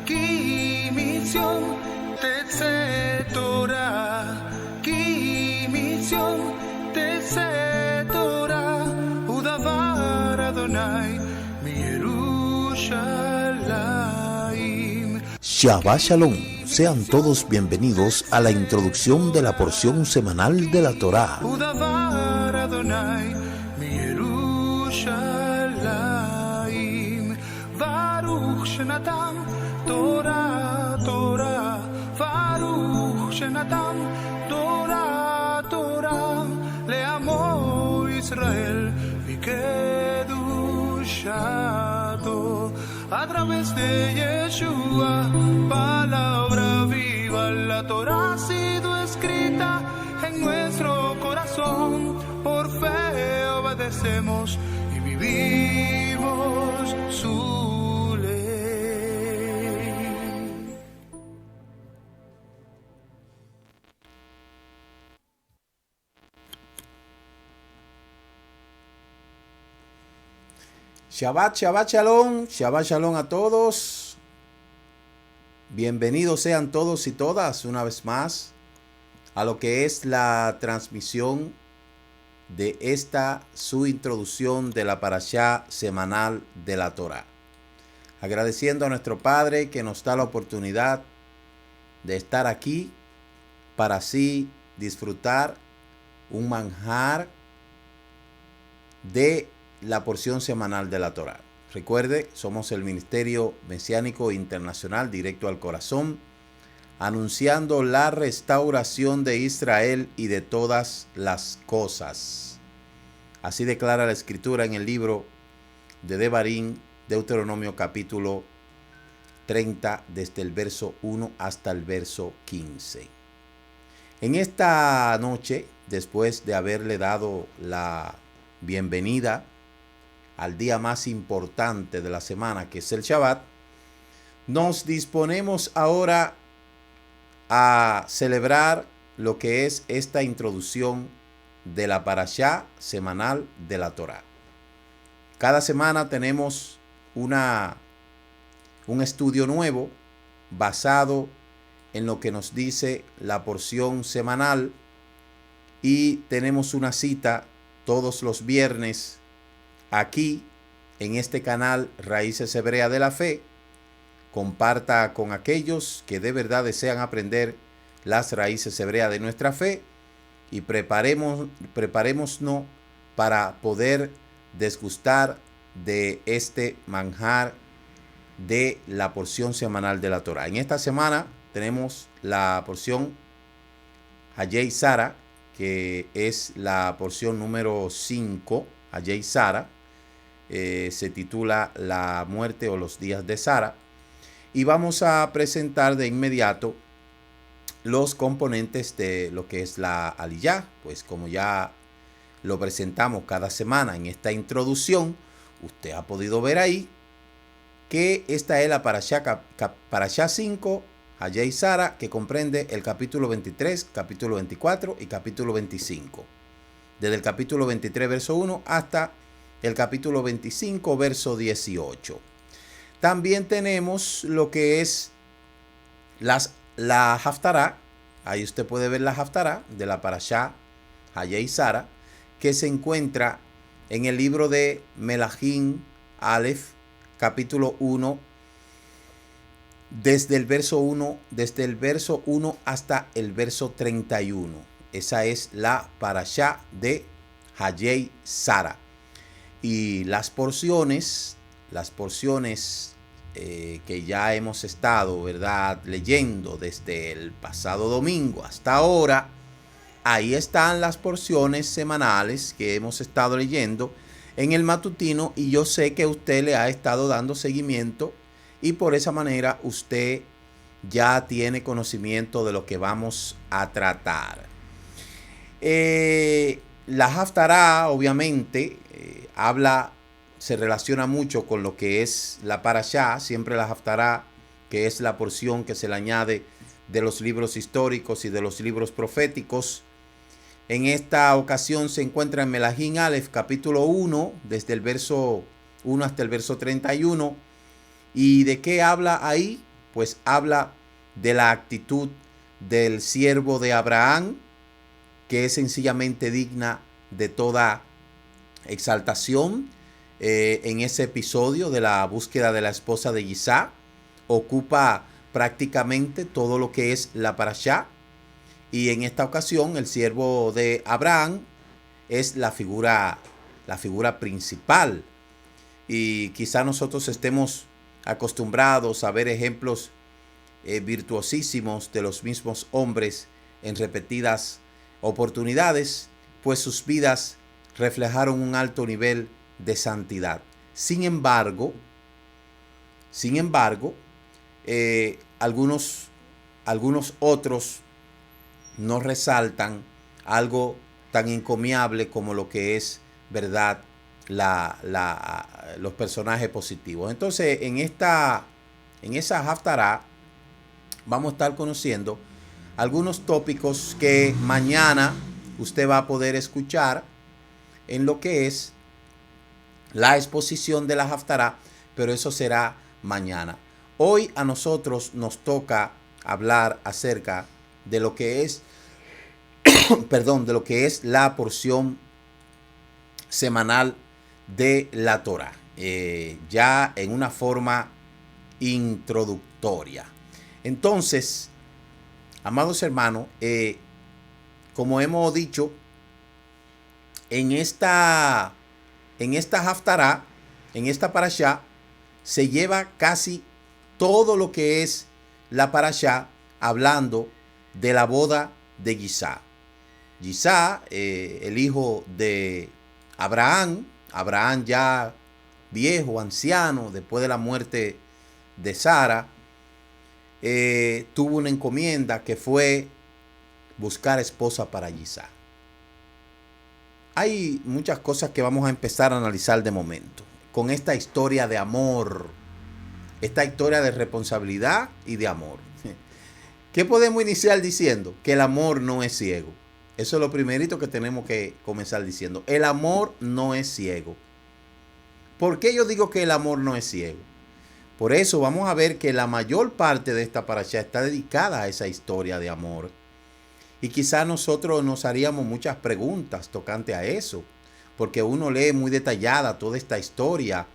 כי מציון תצא תורה, כי מציון תצא תורה, ודבר אדוני מירושלים. Shabbat Shalom, sean todos bienvenidos a la introducción de la porción semanal de la Torá. ודבר אדוני מירושלים, ברוך שנתן תורה תורה, ברוך שנתן תורה תורה, לעמו ישראל מקדושתו. A través de Yeshua, palabra viva, la Torah ha sido escrita en nuestro corazón. Por fe obedecemos y vivimos su ley. Shabbat Shalom a todos. Bienvenidos sean todos y todas una vez más a lo que es la transmisión de esta su introducción de la parashá semanal de la Torá. Agradeciendo a nuestro Padre que nos da la oportunidad de estar aquí para así disfrutar un manjar de la porción semanal de la Torá. Recuerde, somos el Ministerio Mesiánico Internacional Directo al Corazón, anunciando la restauración de Israel y de todas las cosas. Así declara la Escritura en el libro de Devarim, Deuteronomio capítulo 30, desde el verso 1 hasta el verso 15. En esta noche, después de haberle dado la bienvenida al día más importante de la semana, que es el Shabbat, nos disponemos ahora a celebrar lo que es esta introducción de la parashá semanal de la Torá. Cada semana tenemos un estudio nuevo basado en lo que nos dice la porción semanal, y tenemos una cita todos los viernes aquí en este canal Raíces Hebreas de la Fe. Comparta con aquellos que de verdad desean aprender las raíces hebreas de nuestra fe, y preparémonos para poder degustar de este manjar de la porción semanal de la Torá. En esta semana tenemos la porción Hayei Sara, que es la porción número 5, Hayei Sara. Se titula La muerte o los días de Sara, y vamos a presentar de inmediato los componentes de lo que es la aliyá. Pues como ya lo presentamos cada semana en esta introducción, usted ha podido ver ahí que esta es la parashá 5, Hayei Sara, que comprende el capítulo 23, capítulo 24 y capítulo 25. Desde el capítulo 23, verso 1 hasta el capítulo 25, verso 18. También tenemos lo que es la Haftará. Ahí usted puede ver la Haftará de la parashá Hayei Sara, que se encuentra en el libro de Melahim Aleph, capítulo 1, desde el verso 1 hasta el verso 31. Esa es la parashá de Hayei Sara. Y las porciones que ya hemos estado, ¿verdad?, leyendo desde el pasado domingo hasta ahora, ahí están las porciones semanales que hemos estado leyendo en el matutino, y yo sé que usted le ha estado dando seguimiento, y por esa manera usted ya tiene conocimiento de lo que vamos a tratar. La Haftará, obviamente, se relaciona mucho con lo que es la parashá. Siempre la Haftará, que es la porción que se le añade de los libros históricos y de los libros proféticos. En esta ocasión se encuentra en Melahim Aleph, capítulo 1, desde el verso 1 hasta el verso 31. ¿Y de qué habla ahí? pues habla de la actitud del siervo de Abraham, que es sencillamente digna de toda exaltación. En ese episodio de la búsqueda de la esposa de Isaac, ocupa prácticamente todo lo que es la parashá, y en esta ocasión el siervo de Abraham es la figura principal. Y quizá nosotros estemos acostumbrados a ver ejemplos virtuosísimos de los mismos hombres en repetidas oportunidades, pues sus vidas reflejaron un alto nivel de santidad. Sin embargo, algunos otros no resaltan algo tan encomiable como lo que es, ¿verdad?, los personajes positivos. Entonces, en esa Haftará vamos a estar conociendo algunos tópicos que mañana usted va a poder escuchar en lo que es la exposición de la Haftará, pero eso será mañana. Hoy a nosotros nos toca hablar acerca de lo que es, de lo que es la porción semanal de la Torá, ya en una forma introductoria. Entonces, amados hermanos, como hemos dicho, en esta Haftará, en esta parashá, se lleva casi todo lo que es la parashá hablando de la boda de Isaac. Isaac, el hijo de Abraham ya viejo, anciano, después de la muerte de Sara, tuvo una encomienda que fue buscar esposa para Isaac. Hay muchas cosas que vamos a empezar a analizar de momento con esta historia de amor, esta historia de responsabilidad y de amor. ¿Qué podemos iniciar diciendo? Que el amor no es ciego. Eso es lo primerito que tenemos que comenzar diciendo. El amor no es ciego. ¿Por qué yo digo que el amor no es ciego? Por eso vamos a ver que la mayor parte de esta parashá está dedicada a esa historia de amor. Y quizá nosotros nos haríamos muchas preguntas tocante a eso, porque uno lee muy detallada toda esta historia.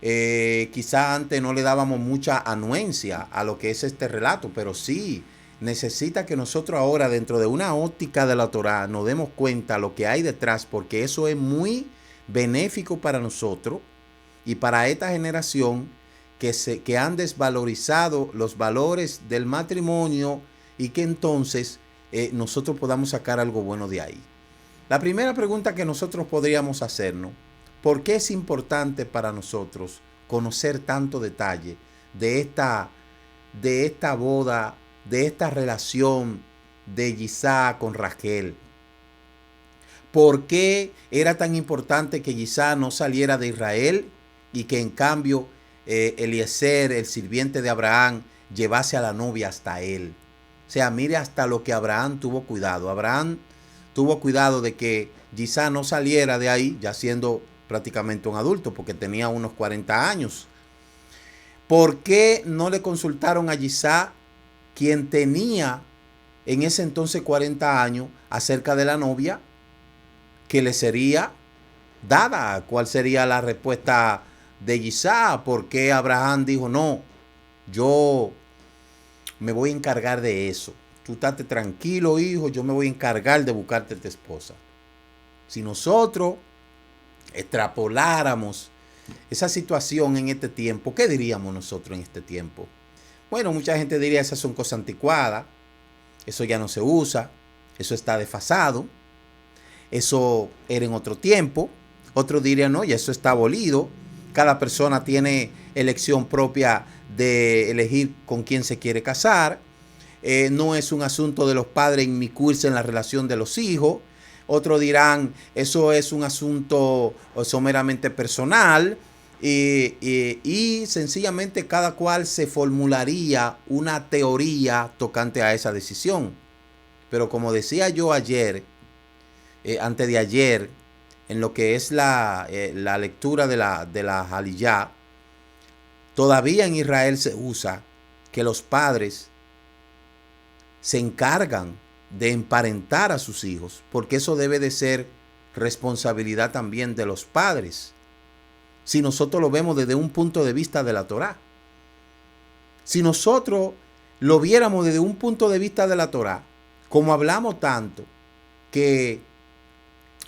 Quizá antes no le dábamos mucha anuencia a lo que es este relato, pero sí necesita que nosotros ahora, dentro de una óptica de la Torá, nos demos cuenta lo que hay detrás, porque eso es muy benéfico para nosotros y para esta generación que han desvalorizado los valores del matrimonio, y que entonces nosotros podamos sacar algo bueno de ahí. La primera pregunta que nosotros podríamos hacernos: ¿por qué es importante para nosotros conocer tanto detalle de esta boda, de esta relación de Isaac con Rachel? ¿Por qué era tan importante que Isaac no saliera de Israel y que en cambio Eliezer, el sirviente de Abraham, llevase a la novia hasta él? O sea, mire hasta lo que Abraham tuvo cuidado. Abraham tuvo cuidado de que Isaac no saliera de ahí, ya siendo prácticamente un adulto, porque tenía unos 40 años. ¿Por qué no le consultaron a Isaac, quien tenía en ese entonces 40 años, acerca de la novia que le sería dada? ¿Cuál sería la respuesta de Isaac? ¿Por qué Abraham dijo: no, yo me voy a encargar de eso? Tú estate tranquilo, hijo, yo me voy a encargar de buscarte tu esposa. Si nosotros extrapoláramos esa situación en este tiempo, ¿qué diríamos nosotros en este tiempo? Bueno, mucha gente diría: esas son cosas anticuadas, eso ya no se usa, eso está desfasado, eso era en otro tiempo. Otros dirían: no, ya eso está abolido, cada persona tiene elección propia de elegir con quién se quiere casar, no es un asunto de los padres inmiscuirse en la relación de los hijos. Otros dirán: eso es un asunto someramente personal, y sencillamente cada cual se formularía una teoría tocante a esa decisión. Pero como decía yo ayer, antes de ayer, en lo que es la lectura de la Jaliyá, todavía en Israel se usa que los padres se encargan de emparentar a sus hijos, porque eso debe de ser responsabilidad también de los padres, si nosotros lo vemos desde un punto de vista de la Torá. Si nosotros lo viéramos desde un punto de vista de la Torá, como hablamos tanto que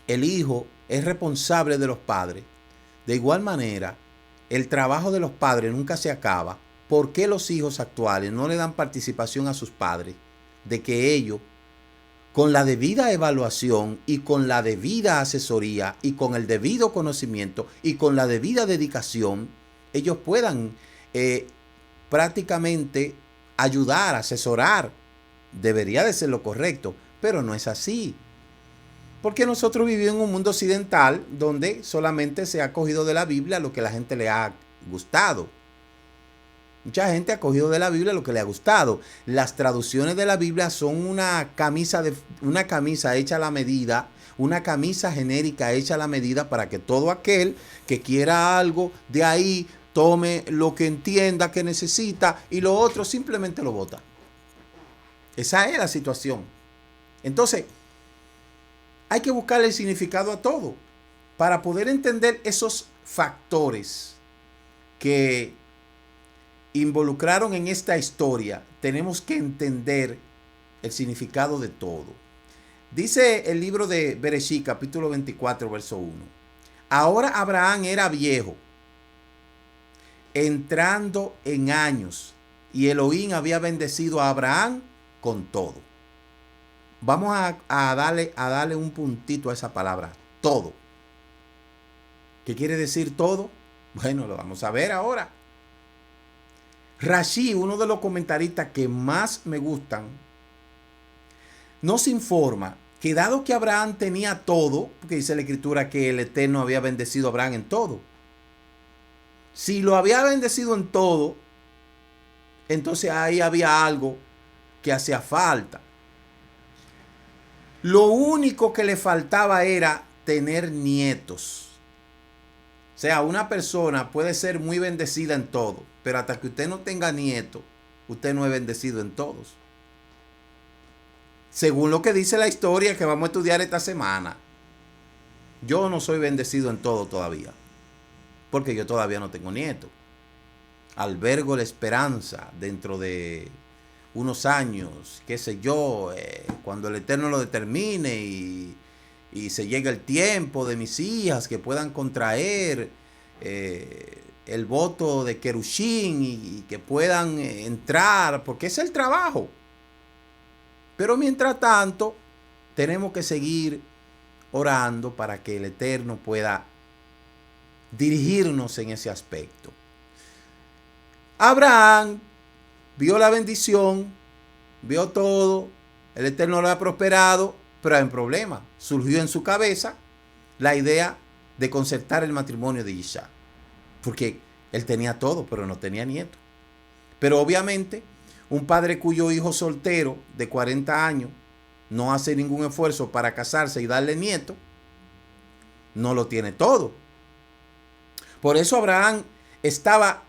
el hijo es responsable de los padres, de igual manera, el trabajo de los padres nunca se acaba. ¿Por qué los hijos actuales no le dan participación a sus padres de que ellos, con la debida evaluación y con la debida asesoría y con el debido conocimiento y con la debida dedicación, ellos puedan prácticamente ayudar, asesorar? Debería de ser lo correcto, pero no es así. Porque nosotros vivimos en un mundo occidental donde solamente se ha cogido de la Biblia lo que a la gente le ha gustado. Mucha gente ha cogido de la Biblia lo que le ha gustado. Las traducciones de la Biblia son una camisa hecha a la medida, una camisa genérica hecha a la medida para que todo aquel que quiera algo de ahí tome lo que entienda que necesita y lo otro simplemente lo bota. Esa es la situación. Entonces, hay que buscarle el significado a todo para poder entender esos factores que involucraron en esta historia. Tenemos que entender el significado de todo. Dice el libro de Bereshit, capítulo 24, verso 1. Ahora Abraham era viejo, entrando en años, y Elohim había bendecido a Abraham con todo. Vamos a darle un puntito a esa palabra, todo. ¿Qué quiere decir todo? Bueno, lo vamos a ver ahora. Rashi, uno de los comentaristas que más me gustan, nos informa que dado que Abraham tenía todo, porque dice la Escritura que el Eterno había bendecido a Abraham en todo. Si lo había bendecido en todo, entonces ahí había algo que hacía falta. Lo único que le faltaba era tener nietos. O sea, una persona puede ser muy bendecida en todo, pero hasta que usted no tenga nietos, usted no es bendecido en todos. Según lo que dice la historia que vamos a estudiar esta semana, yo no soy bendecido en todo todavía, porque yo todavía no tengo nietos. Albergo la esperanza dentro de unos años, qué sé yo, cuando el Eterno lo determine y se llegue el tiempo de mis hijas que puedan contraer el voto de Querushin y que puedan entrar, porque es el trabajo. Pero mientras tanto, tenemos que seguir orando para que el Eterno pueda dirigirnos en ese aspecto. Abraham vio la bendición, vio todo, el Eterno lo ha prosperado, pero hay un problema. Surgió en su cabeza la idea de concertar el matrimonio de Isaac, porque él tenía todo, pero no tenía nieto. Pero obviamente, un padre cuyo hijo soltero de 40 años no hace ningún esfuerzo para casarse y darle nieto, no lo tiene todo. Por eso Abraham estaba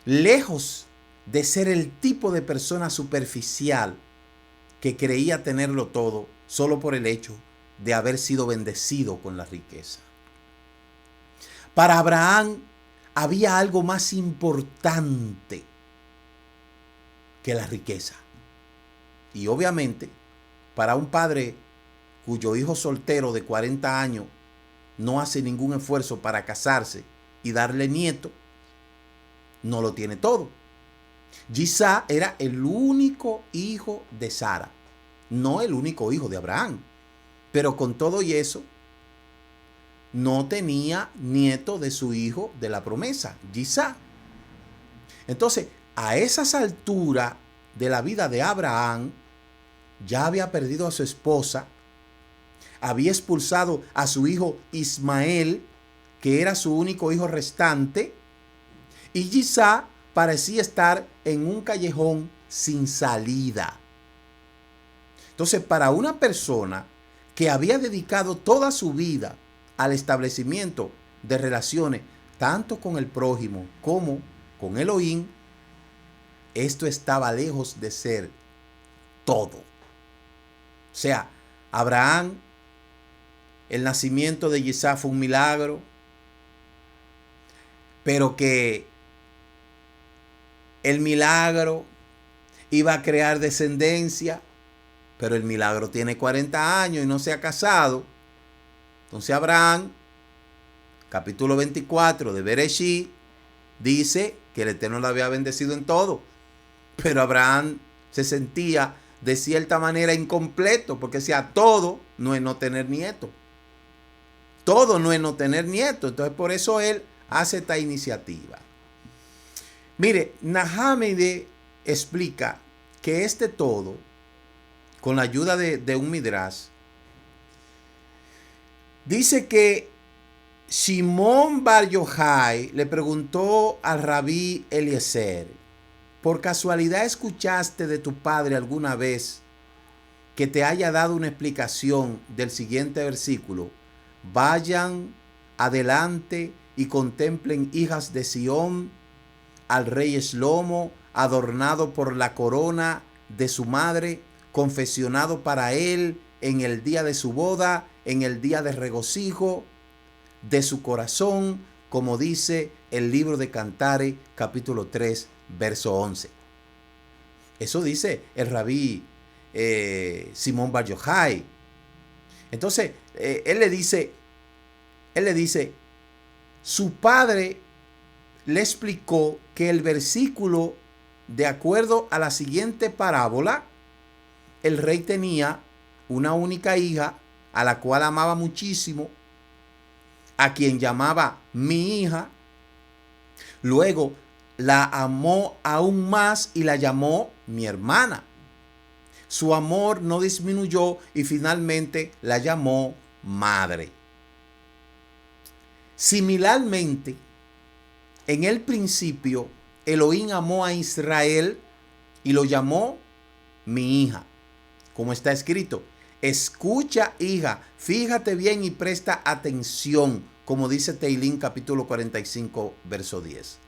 lejos de ser el tipo de persona superficial que creía tenerlo todo solo por el hecho de haber sido bendecido con la riqueza. Para Abraham había algo más importante que la riqueza. Y obviamente, para un padre cuyo hijo soltero de 40 años no hace ningún esfuerzo para casarse y darle nieto, no lo tiene todo. Isaac era el único hijo de Sara, no el único hijo de Abraham. Pero con todo y eso, no tenía nieto de su hijo de la promesa, Isaac. Entonces, a esas alturas de la vida de Abraham, ya había perdido a su esposa, había expulsado a su hijo Ismael, que era su único hijo restante, y Isaac parecía estar en un callejón sin salida. Entonces, para una persona que había dedicado toda su vida al establecimiento de relaciones tanto con el prójimo como con Elohim, esto estaba lejos de ser todo. O sea, Abraham, el nacimiento de Isaac fue un milagro, pero que el milagro iba a crear descendencia, pero el milagro tiene 40 años y no se ha casado. Entonces Abraham, capítulo 24 de Bereshit, dice que el Eterno lo había bendecido en todo, pero Abraham se sentía de cierta manera incompleto, porque decía, todo no es no tener nieto. Todo no es no tener nieto. Entonces por eso él hace esta iniciativa. Mire, Nahamide explica que este todo, con la ayuda de un Midrash, dice que Shimon Bar Yochai le preguntó al rabí Eliezer, ¿por casualidad escuchaste de tu padre alguna vez que te haya dado una explicación del siguiente versículo? Vayan adelante y contemplen, hijas de Sión, al rey Shlomo, adornado por la corona de su madre, confeccionado para él en el día de su boda, en el día de regocijo de su corazón, como dice el libro de Cantares, capítulo 3, verso 11. Eso dice el rabí Shimon Bar Yochai. Entonces, él le dice, su padre le explicó que el versículo, de acuerdo a la siguiente parábola, el rey tenía una única hija a la cual amaba muchísimo, a quien llamaba mi hija. Luego la amó aún más y la llamó mi hermana. Su amor no disminuyó y finalmente la llamó madre. Similarmente, en el principio, Elohim amó a Israel y lo llamó mi hija. Como está escrito, escucha, hija, fíjate bien y presta atención, como dice Teilín capítulo 45, verso 10.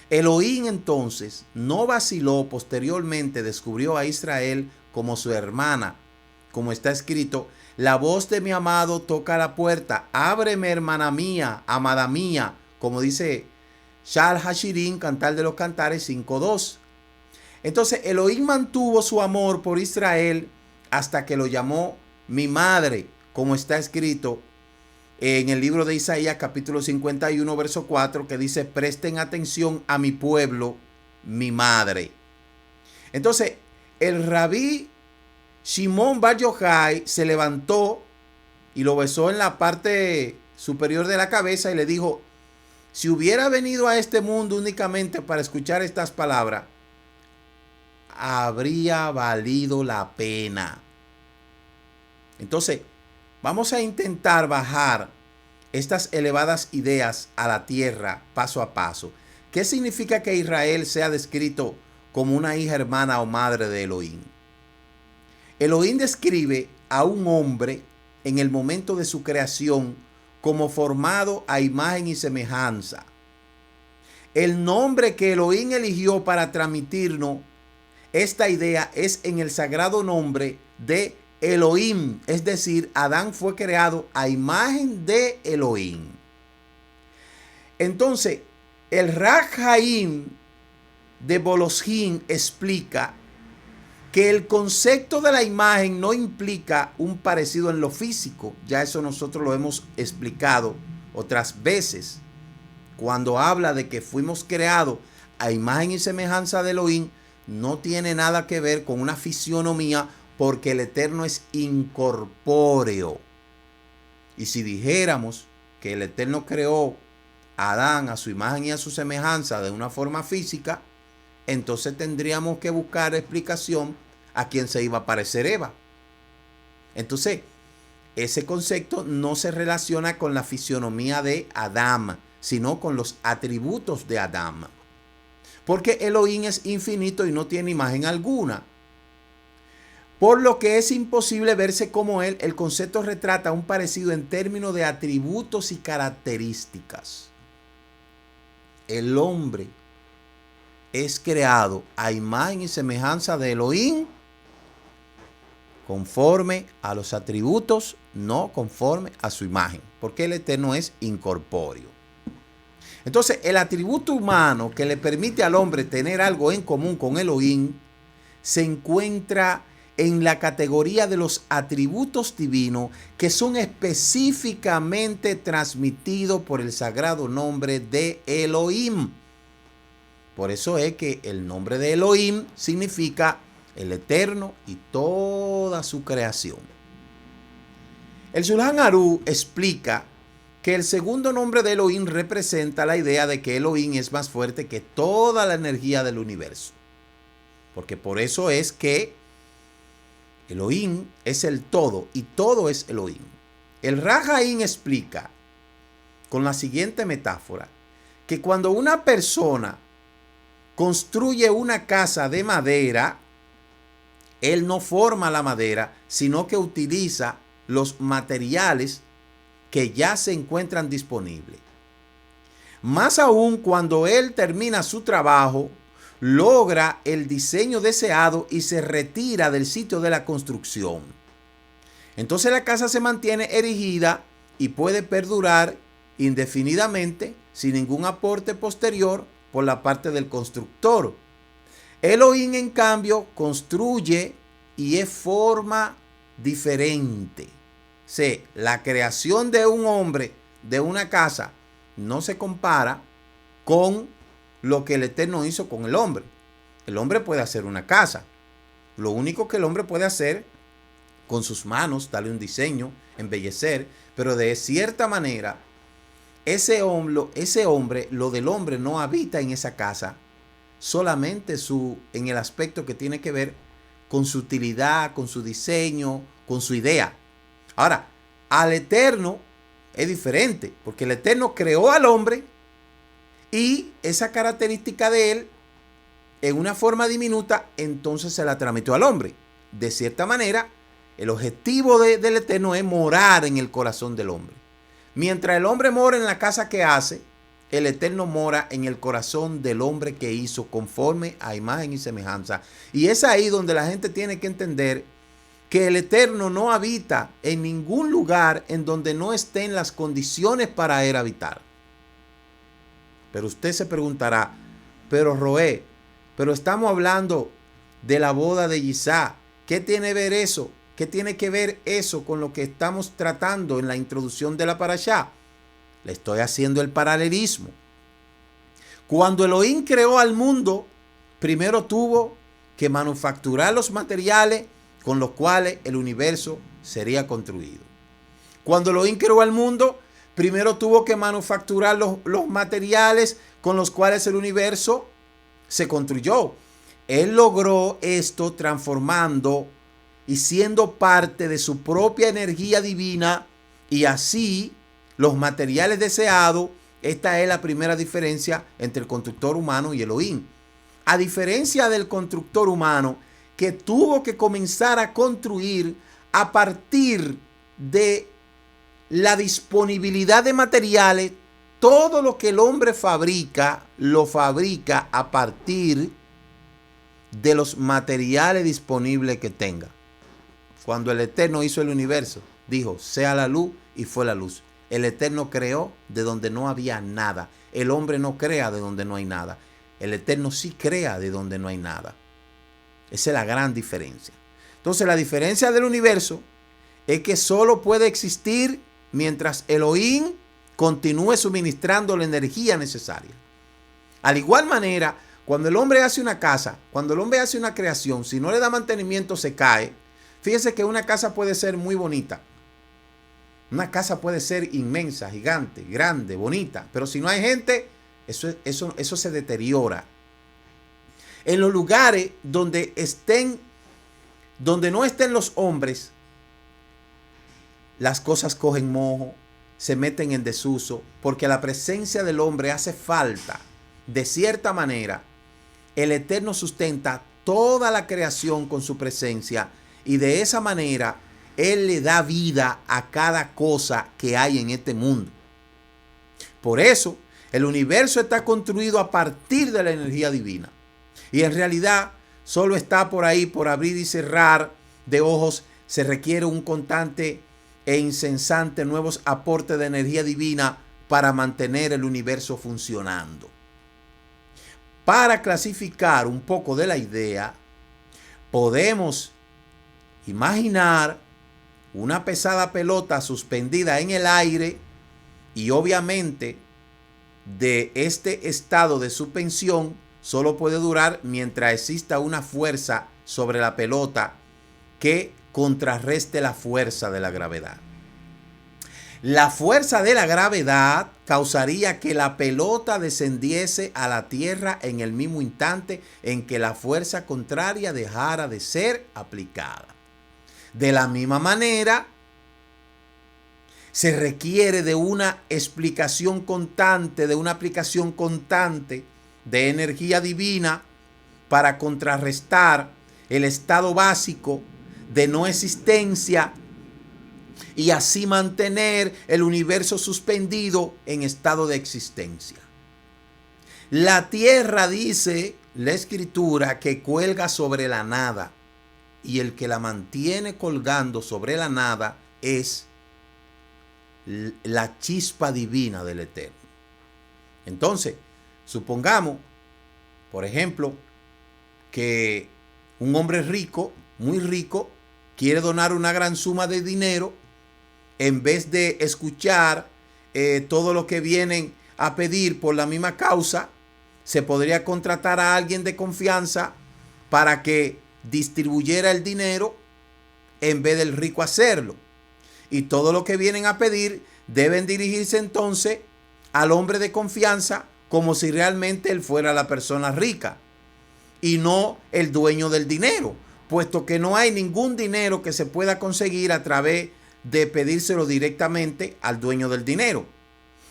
Elohim entonces no vaciló, posteriormente descubrió a Israel como su hermana, como está escrito, la voz de mi amado toca la puerta, ábreme, hermana mía, amada mía, como dice Shal Hashirim, Cantar de los Cantares 5.2. Entonces Elohim mantuvo su amor por Israel hasta que lo llamó mi madre, como está escrito en el libro de Isaías capítulo 51 verso 4, que dice, presten atención a mi pueblo, mi madre. Entonces el rabí Shimon Bar Yochai se levantó y lo besó en la parte superior de la cabeza y le dijo, si hubiera venido a este mundo únicamente para escuchar estas palabras, habría valido la pena. Entonces, vamos a intentar bajar estas elevadas ideas a la tierra paso a paso. ¿Qué significa que Israel sea descrito como una hija, hermana o madre de Elohim? Elohim describe a un hombre en el momento de su creación como formado a imagen y semejanza. El nombre que Elohim eligió para transmitirnos esta idea es en el sagrado nombre de Elohim, es decir, Adán fue creado a imagen de Elohim. Entonces, el Raj Haim de Boloshin explica que el concepto de la imagen no implica un parecido en lo físico. Ya eso nosotros lo hemos explicado otras veces. Cuando habla de que fuimos creados a imagen y semejanza de Elohim, no tiene nada que ver con una fisionomía, porque el Eterno es incorpóreo. Y si dijéramos que el Eterno creó a Adán a su imagen y a su semejanza de una forma física, entonces tendríamos que buscar explicación a quién se iba a parecer Eva. Entonces, ese concepto no se relaciona con la fisionomía de Adán, sino con los atributos de Adán. Porque Elohim es infinito y no tiene imagen alguna. Por lo que es imposible verse como él, el concepto retrata un parecido en términos de atributos y características. El hombre es creado a imagen y semejanza de Elohim, conforme a los atributos, no conforme a su imagen, porque el Eterno es incorpóreo. Entonces, el atributo humano que le permite al hombre tener algo en común con Elohim se encuentra en la categoría de los atributos divinos que son específicamente transmitidos por el sagrado nombre de Elohim. Por eso es que el nombre de Elohim significa el Eterno y toda su creación. El Shulchan Aruch explica que el segundo nombre de Elohim representa la idea de que Elohim es más fuerte que toda la energía del universo. Porque por eso es que Elohim es el todo y todo es Elohim. El Rahaim explica con la siguiente metáfora que cuando una persona construye una casa de madera, él no forma la madera, sino que utiliza los materiales que ya se encuentran disponibles. Más aún cuando él termina su trabajo, logra el diseño deseado y se retira del sitio de la construcción. Entonces la casa se mantiene erigida y puede perdurar indefinidamente sin ningún aporte posterior por la parte del constructor. Elohim, en cambio, construye y es forma diferente. Sí, la creación de un hombre, de una casa, no se compara con lo que el Eterno hizo con el hombre. El hombre puede hacer una casa. Lo único que el hombre puede hacer con sus manos, darle un diseño, embellecer, pero de cierta manera, ese hombre, lo del hombre no habita en esa casa, solamente en el aspecto que tiene que ver con su utilidad, con su diseño, con su idea. Ahora, al Eterno es diferente, porque el Eterno creó al hombre y esa característica de él, en una forma diminuta, entonces se la transmitió al hombre. De cierta manera, el objetivo del Eterno es morar en el corazón del hombre. Mientras el hombre mora en la casa que hace, el Eterno mora en el corazón del hombre que hizo, conforme a imagen y semejanza. Y es ahí donde la gente tiene que entender que el Eterno no habita en ningún lugar en donde no estén las condiciones para él habitar. Pero usted se preguntará, pero Roé, pero estamos hablando de la boda de Isaac. ¿Qué tiene que ver eso? ¿Qué tiene que ver eso con lo que estamos tratando en la introducción de la parashá? Le estoy haciendo el paralelismo. Cuando Elohim creó al mundo, primero tuvo que manufacturar los materiales con los cuales el universo sería construido. Cuando Elohim creó al mundo, primero tuvo que manufacturar los materiales con los cuales el universo se construyó. Él logró esto transformando y siendo parte de su propia energía divina, y así los materiales deseados. Esta es la primera diferencia entre el constructor humano y Elohim. A diferencia del constructor humano, que tuvo que comenzar a construir a partir de la disponibilidad de materiales, todo lo que el hombre fabrica, lo fabrica a partir de los materiales disponibles que tenga. Cuando el Eterno hizo el universo, dijo, sea la luz, y fue la luz. El Eterno creó de donde no había nada. El hombre no crea de donde no hay nada. El Eterno sí crea de donde no hay nada. Esa es la gran diferencia. Entonces, la diferencia del universo es que solo puede existir mientras Elohim continúe suministrando la energía necesaria. Al igual manera, cuando el hombre hace una casa, cuando el hombre hace una creación, si no le da mantenimiento, se cae. Fíjese que una casa puede ser muy bonita. Una casa puede ser inmensa, gigante, grande, bonita. Pero si no hay gente, eso se deteriora. En los lugares donde no estén los hombres, las cosas cogen moho, se meten en desuso, porque la presencia del hombre hace falta. De cierta manera, el Eterno sustenta toda la creación con su presencia, y de esa manera Él le da vida a cada cosa que hay en este mundo. Por eso, el universo está construido a partir de la energía divina. Y en realidad solo está por ahí, por abrir y cerrar de ojos. Se requiere un constante e incesante nuevos aportes de energía divina para mantener el universo funcionando. Para clasificar un poco de la idea, podemos imaginar una pesada pelota suspendida en el aire y obviamente de este estado de suspensión solo puede durar mientras exista una fuerza sobre la pelota que contrarreste la fuerza de la gravedad. La fuerza de la gravedad causaría que la pelota descendiese a la tierra en el mismo instante en que la fuerza contraria dejara de ser aplicada. De la misma manera, se requiere de una explicación constante, de una aplicación constante de energía divina para contrarrestar el estado básico de no existencia y así mantener el universo suspendido en estado de existencia. La tierra, dice la escritura, que cuelga sobre la nada, y el que la mantiene colgando sobre la nada es la chispa divina del Eterno. Entonces, supongamos, por ejemplo, que un hombre rico, muy rico, quiere donar una gran suma de dinero. En vez de escuchar todo lo que vienen a pedir por la misma causa, se podría contratar a alguien de confianza para que distribuyera el dinero en vez del rico hacerlo. Y todo lo que vienen a pedir deben dirigirse entonces al hombre de confianza como si realmente él fuera la persona rica y no el dueño del dinero, puesto que no hay ningún dinero que se pueda conseguir a través de pedírselo directamente al dueño del dinero.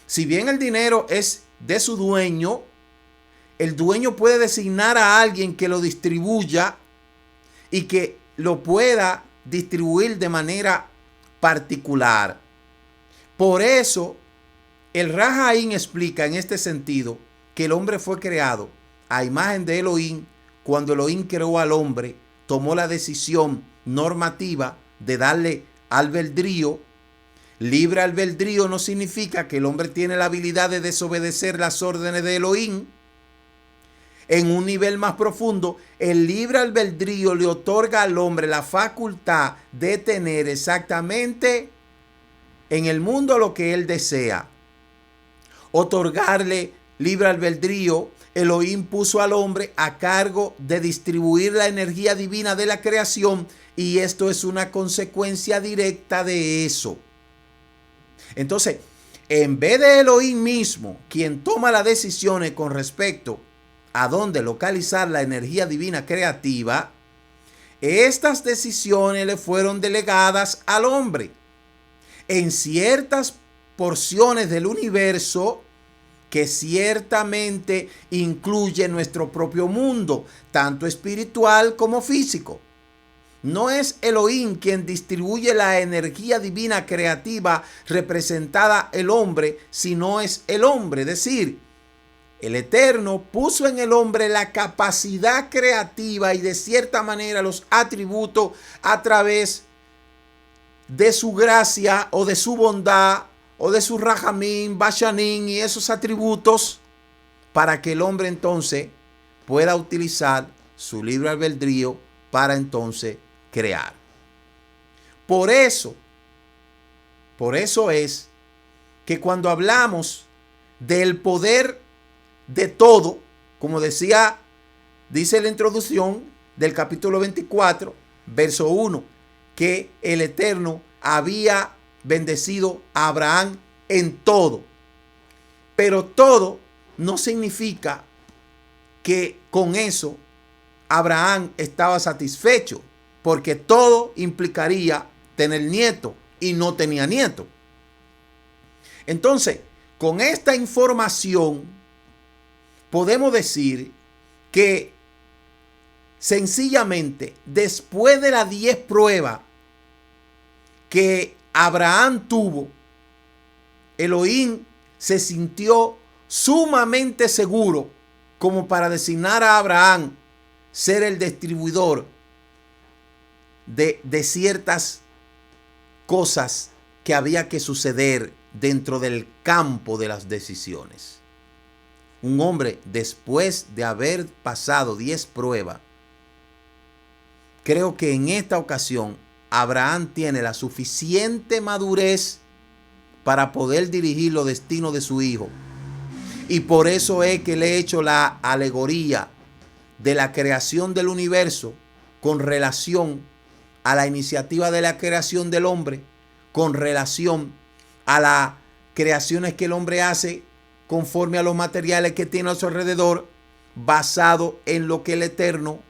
Si bien el dinero es de su dueño, el dueño puede designar a alguien que lo distribuya y que lo pueda distribuir de manera particular. Por eso, el Rahaim explica en este sentido que el hombre fue creado a imagen de Elohim. Cuando Elohim creó al hombre, tomó la decisión normativa de darle albedrío. Libre albedrío no significa que el hombre tiene la habilidad de desobedecer las órdenes de Elohim. En un nivel más profundo, el libre albedrío le otorga al hombre la facultad de tener exactamente en el mundo lo que él desea. Otorgarle libre albedrío, Elohim puso al hombre a cargo de distribuir la energía divina de la creación, y esto es una consecuencia directa de eso. Entonces, en vez de Elohim mismo, quien toma las decisiones con respecto a dónde localizar la energía divina creativa, estas decisiones le fueron delegadas al hombre. En ciertas porciones del universo que ciertamente incluye nuestro propio mundo, tanto espiritual como físico. No es Elohim quien distribuye la energía divina creativa representada el hombre, sino es el hombre. Es decir, el Eterno puso en el hombre la capacidad creativa y de cierta manera los atributos a través de su gracia o de su bondad o de su Rahamim, Bashanim y esos atributos para que el hombre entonces pueda utilizar su libre albedrío para entonces crear. Por eso es que cuando hablamos del poder de todo, como dice la introducción del capítulo 24, verso 1, que el Eterno había bendecido a Abraham en todo. Pero todo no significa que con eso Abraham estaba satisfecho, porque todo implicaría tener nieto y no tenía nieto. Entonces, con esta información podemos decir que sencillamente después de las 10 pruebas que Abraham tuvo, Elohim se sintió sumamente seguro como para designar a Abraham ser el distribuidor de ciertas cosas que había que suceder dentro del campo de las decisiones. Un hombre, después de haber pasado 10 pruebas, creo que en esta ocasión Abraham tiene la suficiente madurez para poder dirigir los destinos de su hijo. Y por eso es que le he hecho la alegoría de la creación del universo con relación a la iniciativa de la creación del hombre, con relación a las creaciones que el hombre hace conforme a los materiales que tiene a su alrededor, basado en lo que el Eterno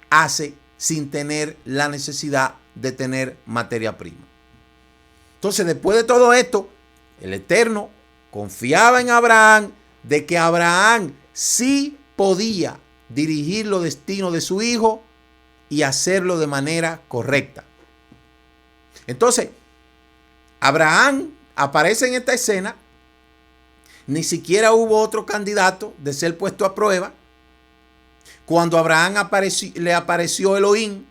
hace sin tener la necesidad de tener materia prima. Entonces, después de todo esto, el Eterno confiaba en Abraham de que Abraham sí podía dirigir los destinos de su hijo y hacerlo de manera correcta. Entonces, Abraham aparece en esta escena. Ni siquiera hubo otro candidato de ser puesto a prueba. Cuando a Abraham le apareció Elohim,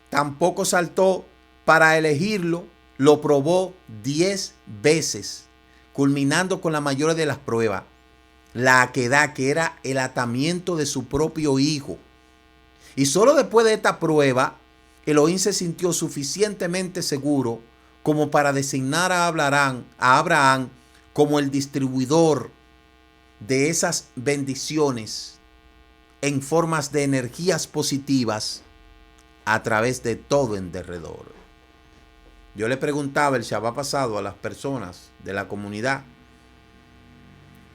tampoco saltó para elegirlo. Lo probó 10 veces, culminando con la mayor de las pruebas, la aquedad, que era el atamiento de su propio hijo. Y solo después de esta prueba, Elohim se sintió suficientemente seguro como para designar a Abraham como el distribuidor de esas bendiciones en formas de energías positivas a través de todo en derredor. Yo le preguntaba el Shabbat pasado a las personas de la comunidad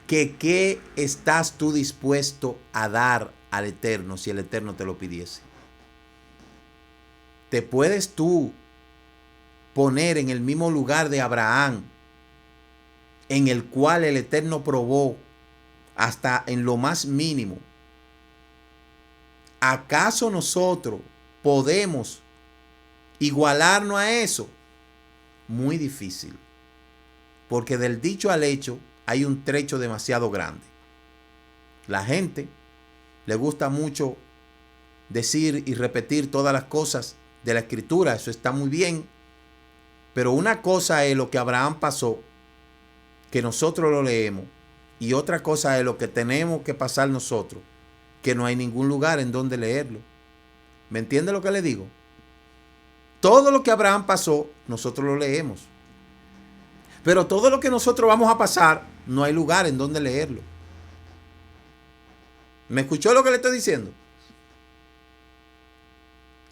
que qué estás tú dispuesto a dar al Eterno si el Eterno te lo pidiese. ¿Te puedes tú poner en el mismo lugar de Abraham, en el cual el Eterno probó hasta en lo más mínimo? ¿Acaso nosotros podemos igualarnos a eso? Muy difícil, porque del dicho al hecho hay un trecho demasiado grande. La gente le gusta mucho decir y repetir todas las cosas de la Escritura, eso está muy bien, pero una cosa es lo que Abraham pasó, que nosotros lo leemos, y otra cosa es lo que tenemos que pasar nosotros, que no hay ningún lugar en donde leerlo. ¿Me entiende lo que le digo? Todo lo que Abraham pasó, nosotros lo leemos. Pero todo lo que nosotros vamos a pasar, no hay lugar en donde leerlo. ¿Me escuchó lo que le estoy diciendo?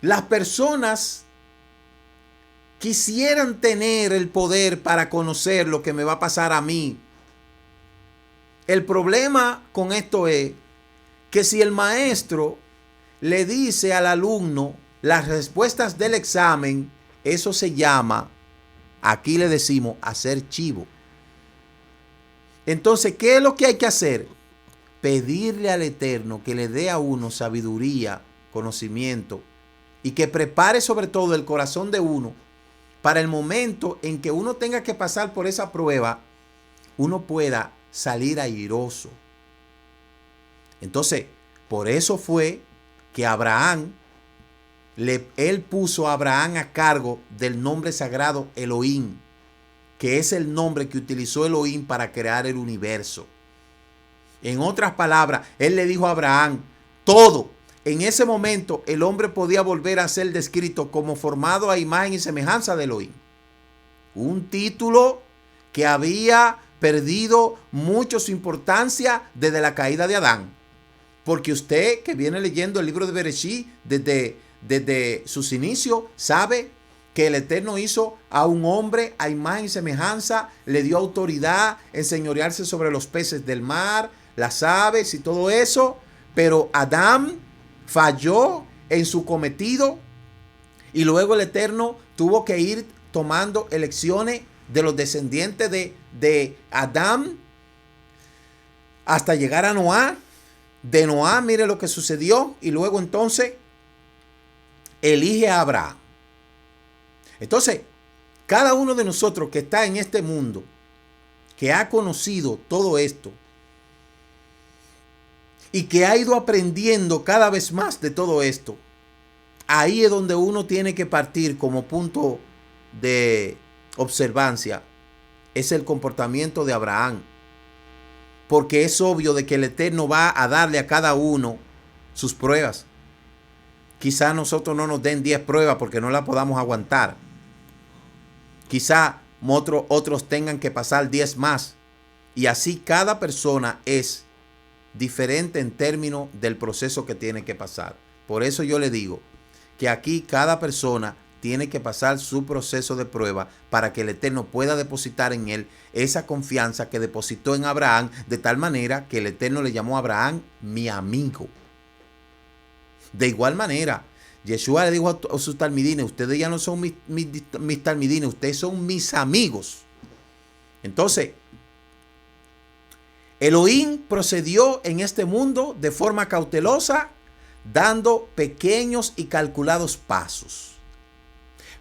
Las personas quisieran tener el poder para conocer lo que me va a pasar a mí. El problema con esto es que si el maestro le dice al alumno las respuestas del examen, eso se llama, aquí le decimos, hacer chivo. Entonces, ¿qué es lo que hay que hacer? Pedirle al Eterno que le dé a uno sabiduría, conocimiento, y que prepare sobre todo el corazón de uno para el momento en que uno tenga que pasar por esa prueba, uno pueda salir airoso. Entonces, por eso fue que él puso a Abraham a cargo del nombre sagrado Elohim, que es el nombre que utilizó Elohim para crear el universo. En otras palabras, él le dijo a Abraham todo. En ese momento el hombre podía volver a ser descrito como formado a imagen y semejanza de Elohim. Un título que había perdido mucho su importancia desde la caída de Adán. Porque usted que viene leyendo el libro de Bereshit desde sus inicios sabe que el Eterno hizo a un hombre a imagen y semejanza, le dio autoridad, enseñorearse sobre los peces del mar, las aves y todo eso. Pero Adán falló en su cometido y luego el Eterno tuvo que ir tomando elecciones de los descendientes de Adán hasta llegar a Noé. De Noé, mire lo que sucedió, y luego entonces elige a Abraham. Entonces, cada uno de nosotros que está en este mundo, que ha conocido todo esto, y que ha ido aprendiendo cada vez más de todo esto, ahí es donde uno tiene que partir como punto de observancia. Es el comportamiento de Abraham. Porque es obvio de que el Eterno va a darle a cada uno sus pruebas. Quizá nosotros no nos den 10 pruebas porque no las podamos aguantar. Quizá otros tengan que pasar 10 más. Y así cada persona es diferente en términos del proceso que tiene que pasar. Por eso yo le digo que aquí cada persona tiene que pasar su proceso de prueba para que el Eterno pueda depositar en él esa confianza que depositó en Abraham, de tal manera que el Eterno le llamó a Abraham mi amigo. De igual manera, Yeshua le dijo a sus talmidines: ustedes ya no son mis talmidines, ustedes son mis amigos. Entonces, Elohim procedió en este mundo de forma cautelosa, dando pequeños y calculados pasos.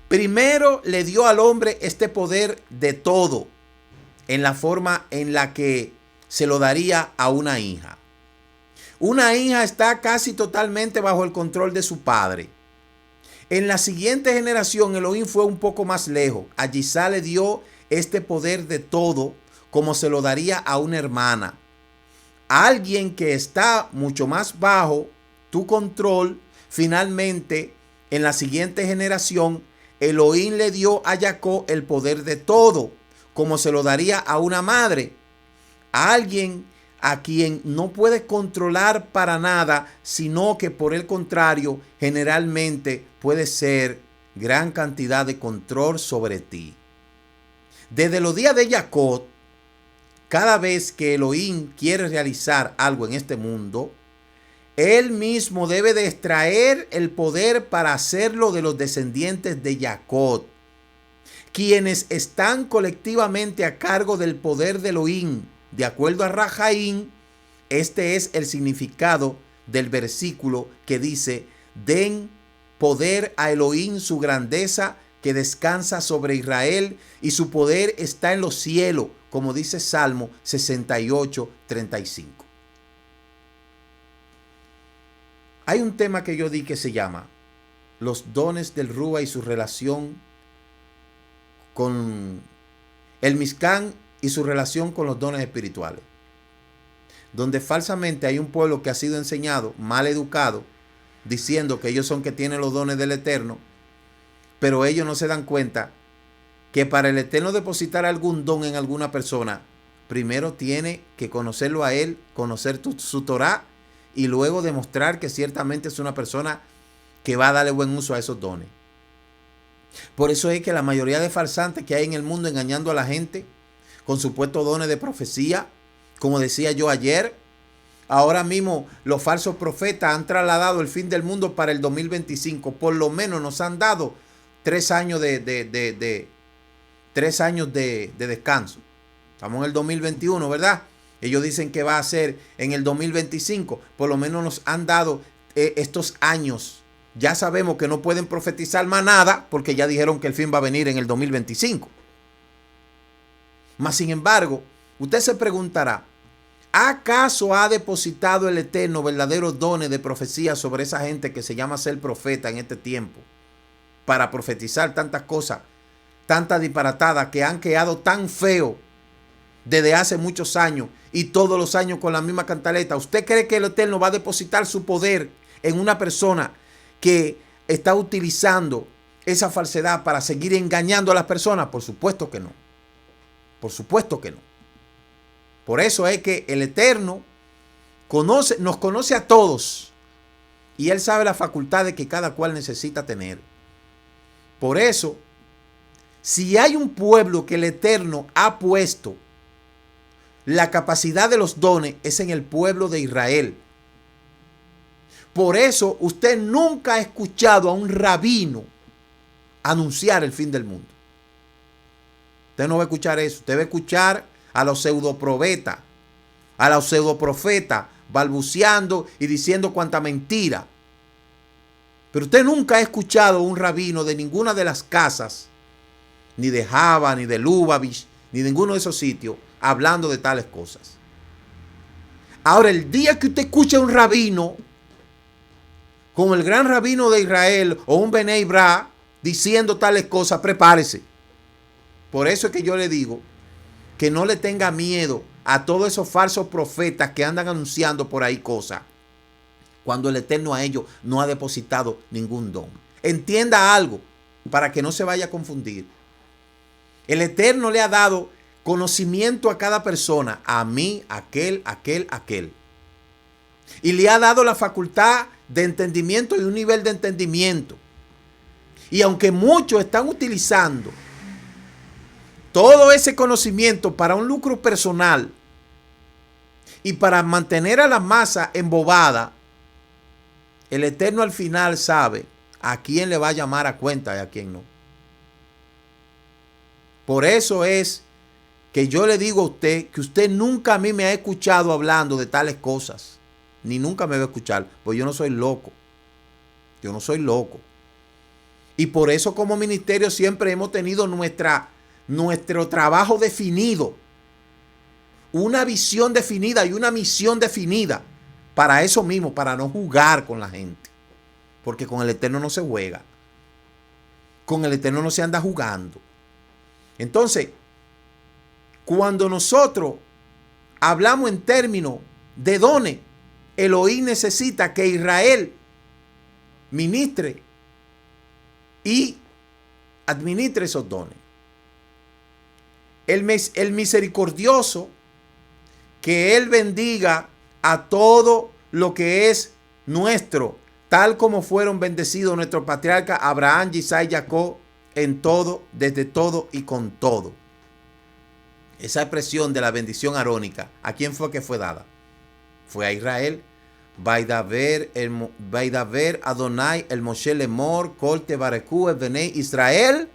Primero le dio al hombre este poder de todo, en la forma en la que se lo daría a una hija. Una hija está casi totalmente bajo el control de su padre. En la siguiente generación, Elohim fue un poco más lejos. A Yisá le dio este poder de todo, como se lo daría a una hermana. A alguien que está mucho más bajo tu control. Finalmente, en la siguiente generación, Elohim le dio a Jacob el poder de todo, como se lo daría a una madre. A alguien a quien no puedes controlar para nada, sino que por el contrario, generalmente puede ser gran cantidad de control sobre ti. Desde los días de Jacob, cada vez que Elohim quiere realizar algo en este mundo, él mismo debe de extraer el poder para hacerlo de los descendientes de Jacob, quienes están colectivamente a cargo del poder de Elohim. De acuerdo a Rajaim, este es el significado del versículo que dice: den poder a Elohim su grandeza que descansa sobre Israel, y su poder está en los cielos, como dice Salmo 68:35. Hay un tema que yo di que se llama los dones del Rúa y su relación con el Mishkan y su relación con los dones espirituales, donde falsamente hay un pueblo que ha sido enseñado, mal educado, diciendo que ellos son que tienen los dones del Eterno, pero ellos no se dan cuenta que para el Eterno depositar algún don en alguna persona, primero tiene que conocerlo a él, conocer su Torah, y luego demostrar que ciertamente es una persona que va a darle buen uso a esos dones. Por eso es que la mayoría de farsantes que hay en el mundo engañando a la gente con supuestos dones de profecía, como decía yo ayer, ahora mismo los falsos profetas han trasladado el fin del mundo para el 2025. Por lo menos nos han dado 3 años de descanso. Estamos en el 2021, ¿verdad? Ellos dicen que va a ser en el 2025. Por lo menos nos han dado estos años. Ya sabemos que no pueden profetizar más nada porque ya dijeron que el fin va a venir en el 2025. Mas sin embargo, usted se preguntará, ¿acaso ha depositado el Eterno verdaderos dones de profecía sobre esa gente que se llama ser profeta en este tiempo, para profetizar tantas cosas, tantas disparatadas que han quedado tan feo desde hace muchos años y todos los años con la misma cantaleta? ¿Usted cree que el Eterno va a depositar su poder en una persona que está utilizando esa falsedad para seguir engañando a las personas? Por supuesto que no. Por supuesto que no. Por eso es que el Eterno nos conoce a todos y Él sabe las facultades que cada cual necesita tener. Por eso, si hay un pueblo que el Eterno ha puesto la capacidad de los dones, es en el pueblo de Israel. Por eso usted nunca ha escuchado a un rabino anunciar el fin del mundo. Usted no va a escuchar eso. Usted va a escuchar a los pseudoprofetas, balbuceando y diciendo cuanta mentira. Pero usted nunca ha escuchado a un rabino de ninguna de las casas, ni de Java, ni de Lubavitch, ni de ninguno de esos sitios, hablando de tales cosas. Ahora, el día que usted escuche a un rabino, como el gran rabino de Israel o un Benei Bra, diciendo tales cosas, prepárese. Por eso es que yo le digo que no le tenga miedo a todos esos falsos profetas que andan anunciando por ahí cosas, cuando el Eterno a ellos no ha depositado ningún don. Entienda algo para que no se vaya a confundir. El Eterno le ha dado conocimiento a cada persona, a mí, aquel. Y le ha dado la facultad de entendimiento y un nivel de entendimiento. Y aunque muchos están utilizando todo ese conocimiento para un lucro personal y para mantener a la masa embobada, el Eterno al final sabe a quién le va a llamar a cuenta y a quién no. Por eso es que yo le digo a usted que usted nunca a mí me ha escuchado hablando de tales cosas. Ni nunca me va a escuchar, pues yo no soy loco. Yo no soy loco. Y por eso como ministerio siempre hemos tenido nuestro trabajo definido. Una visión definida y una misión definida. Para eso mismo, para no jugar con la gente. Porque con el Eterno no se juega. Con el Eterno no se anda jugando. Entonces, cuando nosotros hablamos en términos de dones, Elohim necesita que Israel ministre y administre esos dones. El misericordioso, que Él bendiga a todo lo que es nuestro, tal como fueron bendecidos nuestros patriarcas Abraham, Isaac y Jacob, en todo, desde todo y con todo. Esa expresión de la bendición arónica, ¿a quién fue que fue dada? Fue a Israel. Vaidaber Adonai el Moshe Lemor Kol Tebareku el Benei Israel.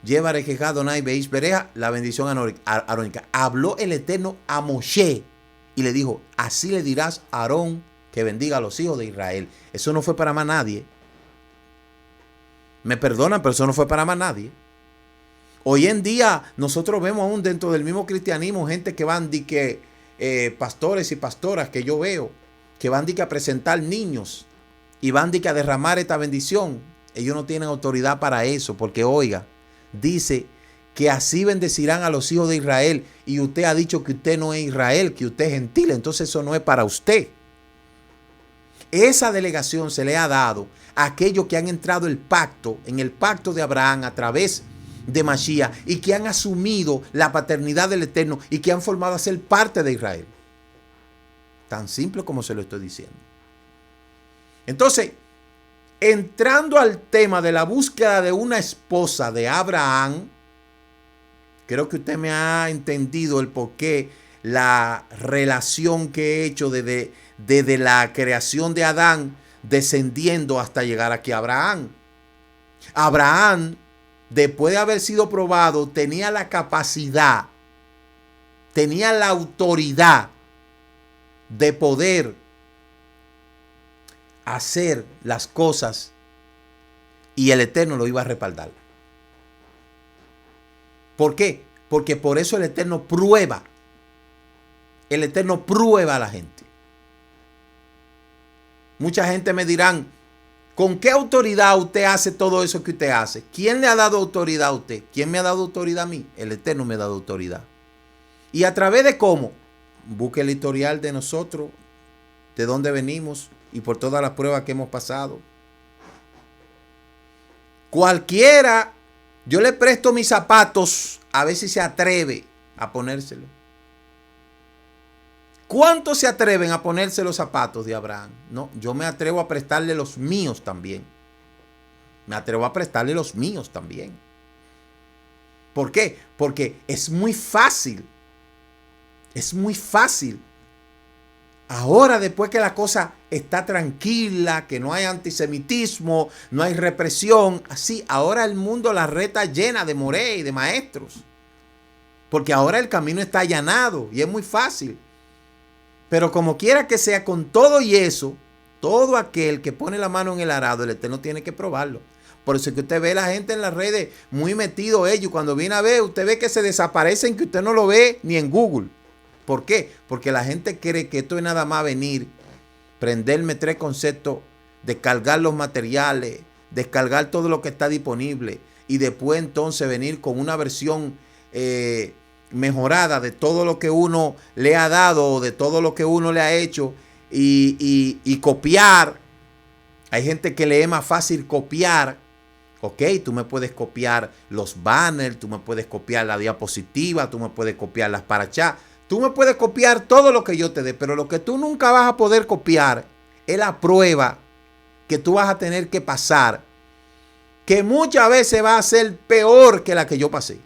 Lleva Rejeja Adonai Beish Bereja, la bendición arónica. Habló el Eterno a Moshe y le dijo: así le dirás a Aarón que bendiga a los hijos de Israel. Eso no fue para más nadie. Me perdonan, pero eso no fue para más nadie. Hoy en día nosotros vemos aún dentro del mismo cristianismo gente que van de que pastores y pastoras que yo veo que van de que a presentar niños y van de que a derramar esta bendición. Ellos no tienen autoridad para eso, porque oiga, dice que así bendecirán a los hijos de Israel, y usted ha dicho que usted no es Israel, que usted es gentil, entonces eso no es para usted. Esa delegación se le ha dado a aquellos que han entrado en el pacto de Abraham a través de Mashiach, y que han asumido la paternidad del Eterno y que han formado a ser parte de Israel. Tan simple como se lo estoy diciendo. Entonces, entrando al tema de la búsqueda de una esposa de Abraham, creo que usted me ha entendido el porqué, la relación que he hecho desde la creación de Adán, descendiendo hasta llegar aquí a Abraham. Abraham, después de haber sido probado, tenía la capacidad, tenía la autoridad de poder hacer las cosas, y el Eterno lo iba a respaldar. ¿Por qué? Porque por eso el Eterno prueba. El Eterno prueba a la gente. Mucha gente me dirán: ¿con qué autoridad usted hace todo eso que usted hace? ¿Quién le ha dado autoridad a usted? ¿Quién me ha dado autoridad a mí? El Eterno me ha dado autoridad. ¿Y a través de cómo? Busque el historial de nosotros, de dónde venimos y por todas las pruebas que hemos pasado. Cualquiera, yo le presto mis zapatos a ver si se atreve a ponérselo. ¿Cuántos se atreven a ponerse los zapatos de Abraham? No, yo me atrevo a prestarle los míos también. Me atrevo a prestarle los míos también. ¿Por qué? Porque es muy fácil. Es muy fácil. Ahora, después que la cosa está tranquila, que no hay antisemitismo, no hay represión, así, ahora el mundo, la reta llena de moré y de maestros. Porque ahora el camino está allanado y es muy fácil. Pero como quiera que sea, con todo y eso, todo aquel que pone la mano en el arado, el Eterno tiene que probarlo. Por eso es que usted ve a la gente en las redes muy metido ellos. Cuando viene a ver, usted ve que se desaparecen, que usted no lo ve ni en Google. ¿Por qué? Porque la gente cree que esto es nada más venir, prenderme 3 conceptos, descargar los materiales, descargar todo lo que está disponible y después entonces venir con una versión mejorada de todo lo que uno le ha dado o de todo lo que uno le ha hecho y copiar. Hay gente que le es más fácil copiar. Ok, tú me puedes copiar los banners, tú me puedes copiar la diapositiva, tú me puedes copiar las parachás, tú me puedes copiar todo lo que yo te dé, pero lo que tú nunca vas a poder copiar es la prueba que tú vas a tener que pasar, que muchas veces va a ser peor que la que yo pasé,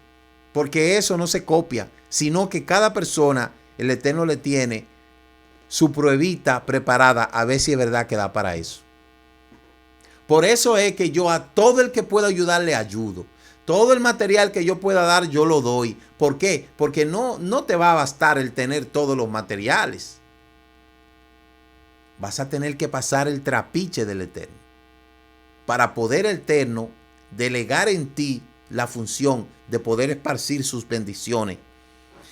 porque eso no se copia, sino que cada persona, el Eterno le tiene su pruebita preparada a ver si es verdad que da para eso. Por eso es que yo a todo el que pueda ayudar le ayudo. Todo el material que yo pueda dar yo lo doy. ¿Por qué? Porque no te va a bastar el tener todos los materiales. Vas a tener que pasar el trapiche del Eterno para poder el Eterno delegar en ti la función de poder esparcir sus bendiciones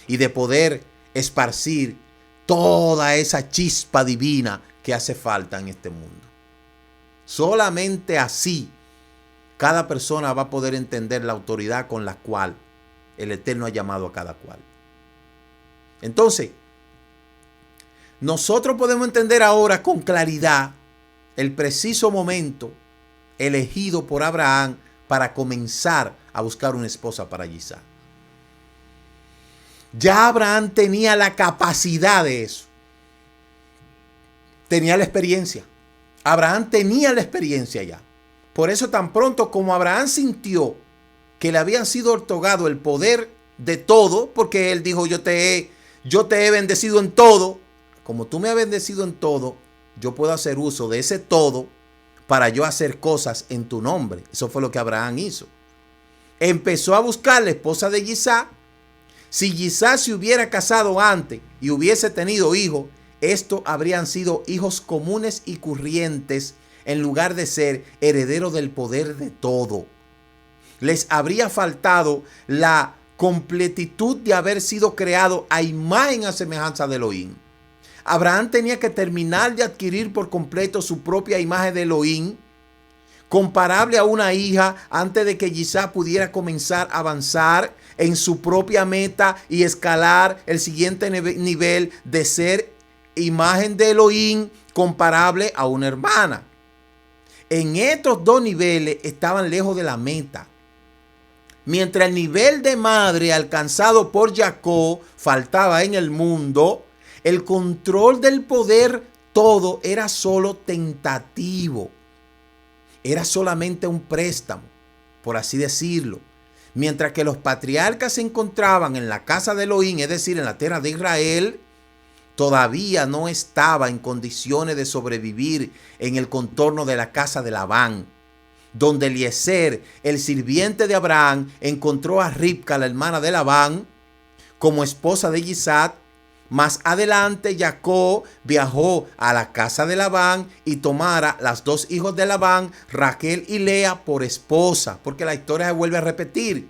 y de poder esparcir toda esa chispa divina que hace falta en este mundo. Solamente así cada persona va a poder entender la autoridad con la cual el Eterno ha llamado a cada cual. Entonces, nosotros podemos entender ahora con claridad el preciso momento elegido por Abraham para comenzar a buscar una esposa para Isaac. Ya Abraham tenía la capacidad de eso. Tenía la experiencia. Abraham tenía la experiencia ya. Por eso tan pronto como Abraham sintió que le habían sido otorgado el poder de todo, porque él dijo, yo te he bendecido en todo. Como tú me has bendecido en todo, yo puedo hacer uso de ese todo para yo hacer cosas en tu nombre. Eso fue lo que Abraham hizo. Empezó a buscar la esposa de Isaac. Si Isaac se hubiera casado antes y hubiese tenido hijos, estos habrían sido hijos comunes y corrientes en lugar de ser herederos del poder de todo. Les habría faltado la completitud de haber sido creado a imagen y a semejanza de Elohim. Abraham tenía que terminar de adquirir por completo su propia imagen de Elohim, comparable a una hija, antes de que Isaac pudiera comenzar a avanzar en su propia meta y escalar el siguiente nivel de ser imagen de Elohim comparable a una hermana. En estos dos niveles estaban lejos de la meta. Mientras el nivel de madre alcanzado por Jacob faltaba en el mundo, el control del poder todo era solo tentativo. Era solamente un préstamo, por así decirlo. Mientras que los patriarcas se encontraban en la casa de Elohim, es decir, en la tierra de Israel, todavía no estaba en condiciones de sobrevivir en el contorno de la casa de Labán, donde Eliezer, el sirviente de Abraham, encontró a Ribca, la hermana de Labán, como esposa de Isaac. Más adelante Jacob viajó a la casa de Labán y tomara las dos hijos de Labán, Raquel y Lea, por esposa, porque la historia se vuelve a repetir.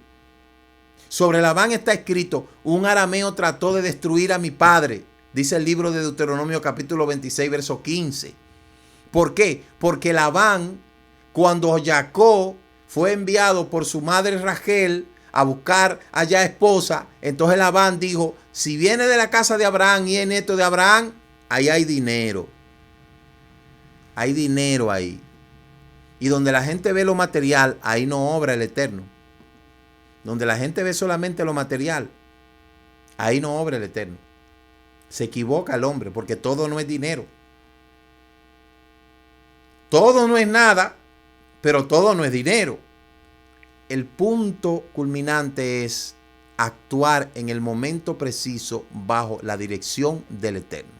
Sobre Labán está escrito, un arameo trató de destruir a mi padre, dice el libro de Deuteronomio capítulo 26, verso 15. ¿Por qué? Porque Labán, cuando Jacob fue enviado por su madre Raquel a buscar allá esposa, entonces Labán dijo, si viene de la casa de Abraham y es nieto de Abraham, ahí hay dinero. Hay dinero ahí. Y donde la gente ve lo material, ahí no obra el Eterno. Donde la gente ve solamente lo material, ahí no obra el Eterno. Se equivoca el hombre, porque todo no es dinero. Todo no es nada, pero todo no es dinero. El punto culminante es actuar en el momento preciso bajo la dirección del Eterno.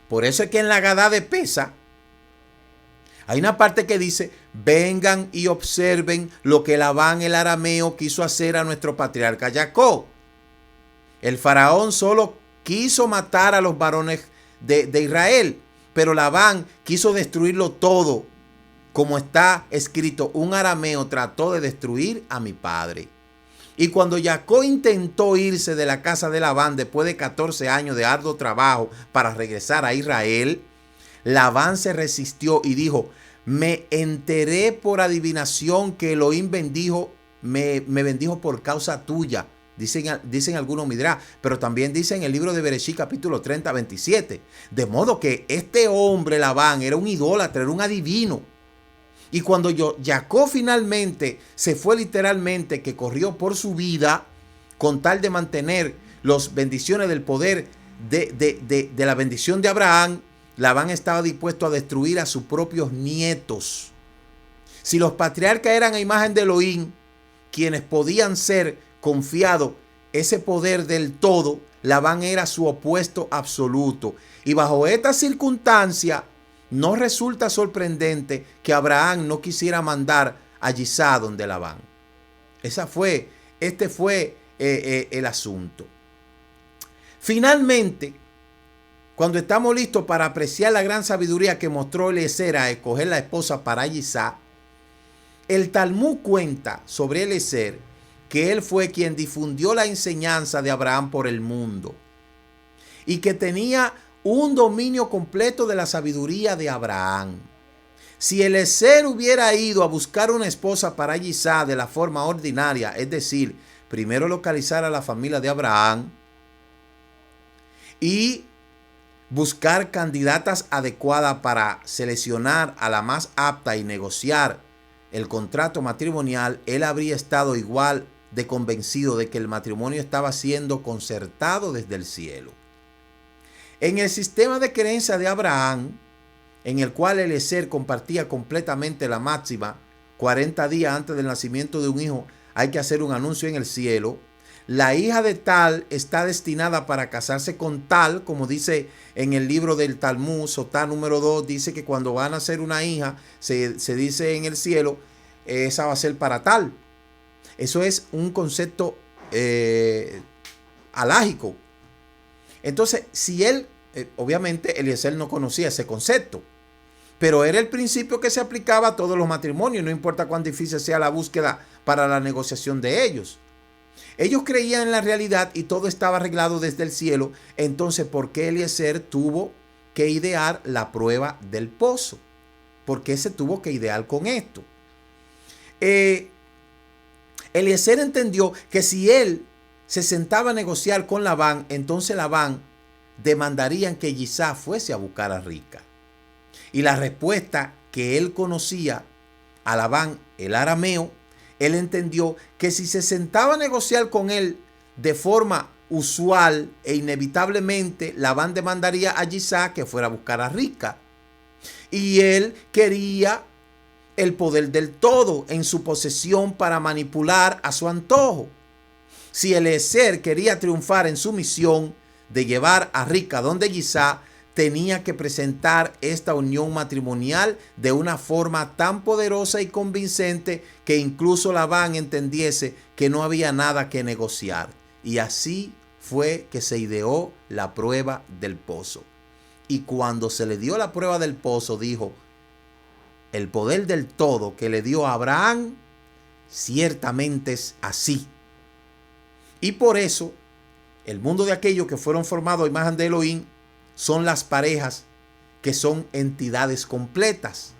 Por eso es que en la Agadá de Pesa hay una parte que dice, vengan y observen lo que Labán el arameo quiso hacer a nuestro patriarca Jacob. El faraón solo quiso matar a los varones de Israel, pero Labán quiso destruirlo todo. Como está escrito, un arameo trató de destruir a mi padre. Y cuando Jacob intentó irse de la casa de Labán después de 14 años de arduo trabajo para regresar a Israel, Labán se resistió y dijo: me enteré por adivinación que Elohim me bendijo por causa tuya. Dicen algunos Midrash, pero también dice en el libro de Bereshit capítulo 30, 27. De modo que este hombre Labán era un idólatra, era un adivino. Y cuando Jacob finalmente se fue, literalmente que corrió por su vida con tal de mantener las bendiciones del poder de la bendición de Abraham, Labán estaba dispuesto a destruir a sus propios nietos. Si los patriarcas eran a imagen de Elohim, quienes podían ser confiados ese poder del todo, Labán era su opuesto absoluto. Y bajo esta circunstancia, no resulta sorprendente que Abraham no quisiera mandar a Yisá donde Labán. Este fue el asunto. Finalmente, cuando estamos listos para apreciar la gran sabiduría que mostró Eliezer a escoger la esposa para Yisá, el Talmud cuenta sobre Eliezer que él fue quien difundió la enseñanza de Abraham por el mundo y que tenía un dominio completo de la sabiduría de Abraham. Si Eliezer hubiera ido a buscar una esposa para Yisá de la forma ordinaria, es decir, primero localizar a la familia de Abraham y buscar candidatas adecuadas para seleccionar a la más apta y negociar el contrato matrimonial, él habría estado igual de convencido de que el matrimonio estaba siendo concertado desde el cielo. En el sistema de creencia de Abraham, en el cual Eliezer compartía completamente la máxima, 40 días antes del nacimiento de un hijo hay que hacer un anuncio en el cielo, la hija de tal está destinada para casarse con tal, como dice en el libro del Talmud, Sotá número 2, dice que cuando van a nacer una hija, se dice en el cielo, esa va a ser para tal. Eso es un concepto alágico. Entonces, si él, obviamente Eliezer no conocía ese concepto, pero era el principio que se aplicaba a todos los matrimonios, no importa cuán difícil sea la búsqueda para la negociación de ellos. Ellos creían en la realidad y todo estaba arreglado desde el cielo. Entonces, ¿por qué Eliezer tuvo que idear la prueba del pozo? ¿Por qué se tuvo que idear con esto? Eliezer entendió que si él se sentaba a negociar con Labán, entonces Labán demandarían que Yisá fuese a buscar a Rica. Y la respuesta que él conocía a Labán, el arameo, él entendió que si se sentaba a negociar con él de forma usual e inevitablemente, Labán demandaría a Yisá que fuera a buscar a Rica. Y él quería el poder del todo en su posesión para manipular a su antojo. Si Eliezer quería triunfar en su misión de llevar a Rica donde Yisá, tenía que presentar esta unión matrimonial de una forma tan poderosa y convincente que incluso Labán entendiese que no había nada que negociar. Y así fue que se ideó la prueba del pozo. Y cuando se le dio la prueba del pozo, dijo: el poder del todo que le dio a Abraham ciertamente es así. Y por eso el mundo de aquellos que fueron formados a imagen de Elohim son las parejas que son entidades completas.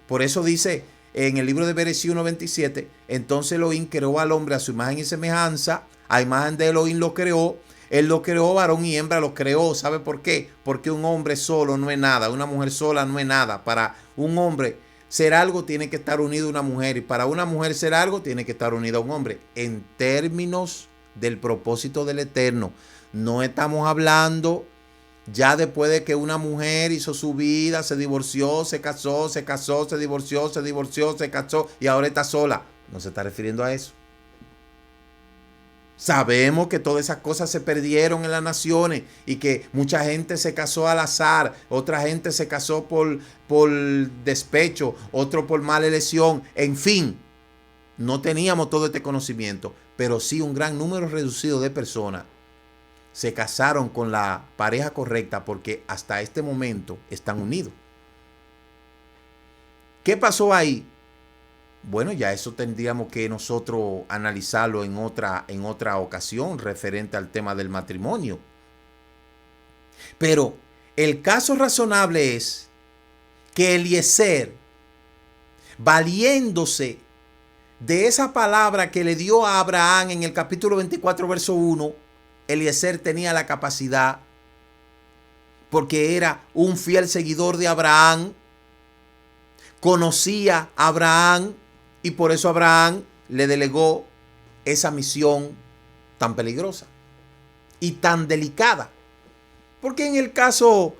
Por eso dice en el libro de Bereshit 1:27, entonces Elohim creó al hombre a su imagen y semejanza, a imagen de Elohim lo creó, él lo creó, varón y hembra lo creó. ¿Sabe por qué? Porque un hombre solo no es nada, una mujer sola no es nada. Para un hombre ser algo tiene que estar unido a una mujer, y para una mujer ser algo tiene que estar unida a un hombre, en términos del propósito del Eterno. No estamos hablando ya después de que una mujer hizo su vida, se divorció, se casó, se divorció, se casó y ahora está sola. No se está refiriendo a eso. Sabemos que todas esas cosas se perdieron en las naciones y que mucha gente se casó al azar, otra gente se casó por despecho, otro por mala elección, en fin. No teníamos todo este conocimiento, pero sí un gran número reducido de personas se casaron con la pareja correcta porque hasta este momento están unidos. ¿Qué pasó ahí? Bueno, ya eso tendríamos que nosotros analizarlo en otra ocasión referente al tema del matrimonio. Pero el caso razonable es que Eliezer, valiéndose de esa palabra que le dio a Abraham en el capítulo 24, verso 1, Eliezer tenía la capacidad, porque era un fiel seguidor de Abraham, conocía a Abraham, y por eso Abraham le delegó esa misión tan peligrosa y tan delicada. Porque en el caso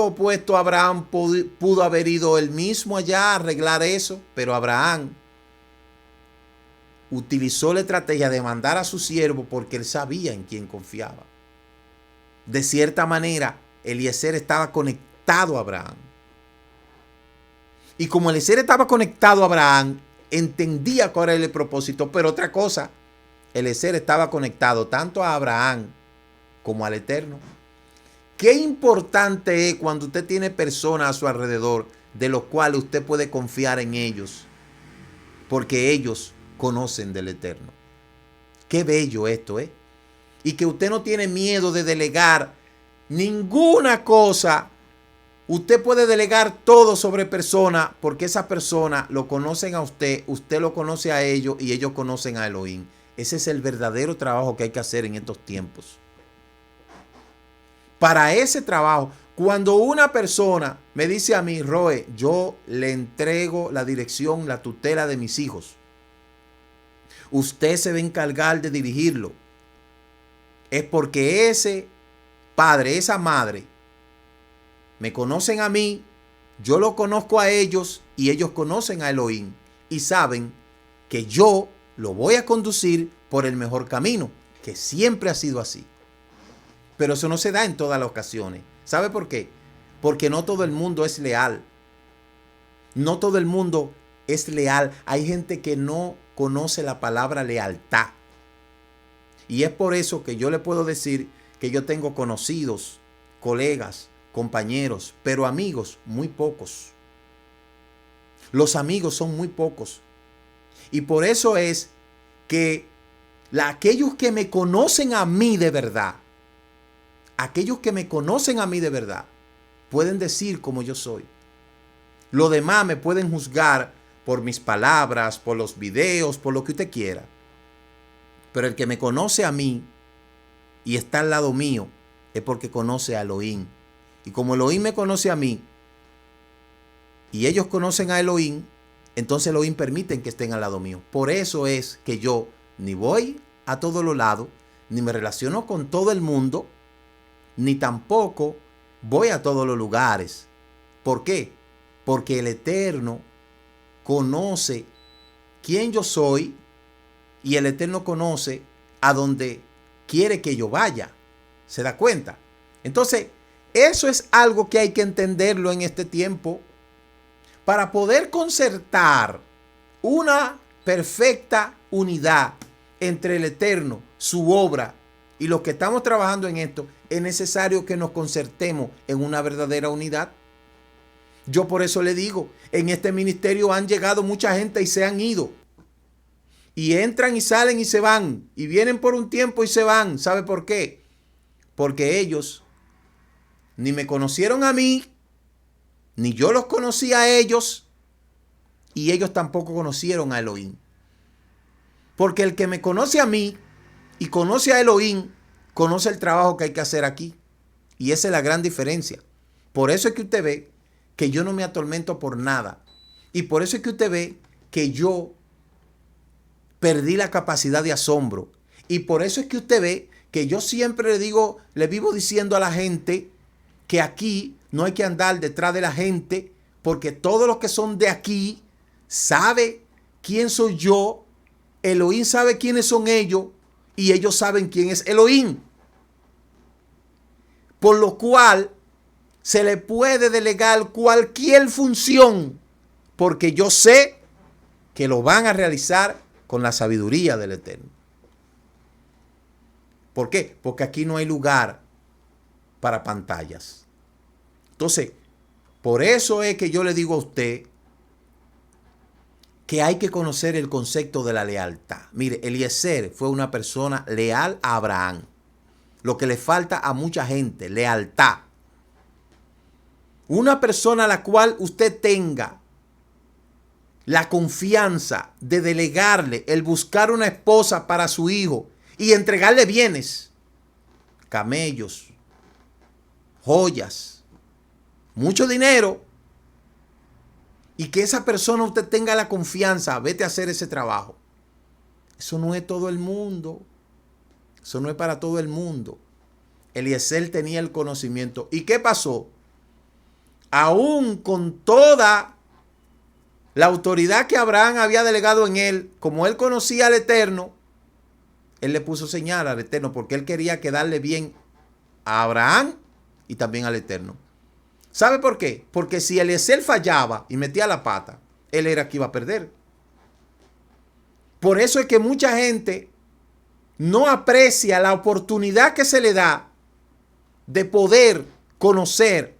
opuesto, Abraham pudo haber ido él mismo allá a arreglar eso, pero Abraham utilizó la estrategia de mandar a su siervo porque él sabía en quién confiaba. De cierta manera, Eliezer estaba conectado a Abraham. Y como Eliezer estaba conectado a Abraham, entendía cuál era el propósito. Pero otra cosa, Eliezer estaba conectado tanto a Abraham como al Eterno. Qué importante es cuando usted tiene personas a su alrededor de los cuales usted puede confiar en ellos, porque ellos conocen del Eterno. Qué bello esto, ¿eh? Y que usted no tiene miedo de delegar ninguna cosa. Usted puede delegar todo sobre personas porque esas personas lo conocen a usted, usted lo conoce a ellos y ellos conocen a Elohim. Ese es el verdadero trabajo que hay que hacer en estos tiempos. Para ese trabajo, cuando una persona me dice a mí, Roe, yo le entrego la dirección, la tutela de mis hijos, usted se va a encargar de dirigirlo, es porque ese padre, esa madre, me conocen a mí, yo lo conozco a ellos y ellos conocen a Elohim y saben que yo lo voy a conducir por el mejor camino, que siempre ha sido así. Pero eso no se da en todas las ocasiones. ¿Sabe por qué? Porque no todo el mundo es leal. No todo el mundo es leal. Hay gente que no conoce la palabra lealtad. Y es por eso que yo le puedo decir que yo tengo conocidos, colegas, compañeros, pero amigos muy pocos. Los amigos son muy pocos. Y por eso es que aquellos que me conocen a mí de verdad, pueden decir como yo soy. Los demás me pueden juzgar por mis palabras, por los videos, por lo que usted quiera. Pero el que me conoce a mí y está al lado mío es porque conoce a Elohim. Y como Elohim me conoce a mí y ellos conocen a Elohim, entonces Elohim permiten que estén al lado mío. Por eso es que yo ni voy a todos los lados, ni me relaciono con todo el mundo, ni tampoco voy a todos los lugares. ¿Por qué? Porque el Eterno conoce quién yo soy y el Eterno conoce a dónde quiere que yo vaya. ¿Se da cuenta? Entonces, eso es algo que hay que entenderlo en este tiempo para poder concertar una perfecta unidad entre el Eterno, su obra y los que estamos trabajando en esto. Es necesario que nos concertemos en una verdadera unidad. Yo por eso le digo, en este ministerio han llegado mucha gente y se han ido. Y entran y salen y se van. Y vienen por un tiempo y se van. ¿Sabe por qué? Porque ellos ni me conocieron a mí, ni yo los conocí a ellos, y ellos tampoco conocieron a Elohim. Porque el que me conoce a mí y conoce a Elohim, conoce el trabajo que hay que hacer aquí. Y esa es la gran diferencia. Por eso es que usted ve que yo no me atormento por nada. Y por eso es que usted ve que yo perdí la capacidad de asombro. Y por eso es que usted ve que yo siempre le vivo diciendo a la gente que aquí no hay que andar detrás de la gente, porque todos los que son de aquí saben quién soy yo, Elohim sabe quiénes son ellos y ellos saben quién es Elohim. Por lo cual se le puede delegar cualquier función, porque yo sé que lo van a realizar con la sabiduría del Eterno. ¿Por qué? Porque aquí no hay lugar para pantallas. Entonces, por eso es que yo le digo a usted que hay que conocer el concepto de la lealtad. Mire, Eliezer fue una persona leal a Abraham. Lo que le falta a mucha gente, lealtad. Una persona a la cual usted tenga la confianza de delegarle el buscar una esposa para su hijo y entregarle bienes, camellos, joyas, mucho dinero, y que esa persona usted tenga la confianza, vete a hacer ese trabajo. Eso no es todo el mundo. Eso no es para todo el mundo. Eliezer tenía el conocimiento. ¿Y qué pasó? Aún con toda la autoridad que Abraham había delegado en él, como él conocía al Eterno, él le puso señal al Eterno porque él quería quedarle bien a Abraham y también al Eterno. ¿Sabe por qué? Porque si Eliezer fallaba y metía la pata, él era que iba a perder. Por eso es que mucha gente no aprecia la oportunidad que se le da de poder conocer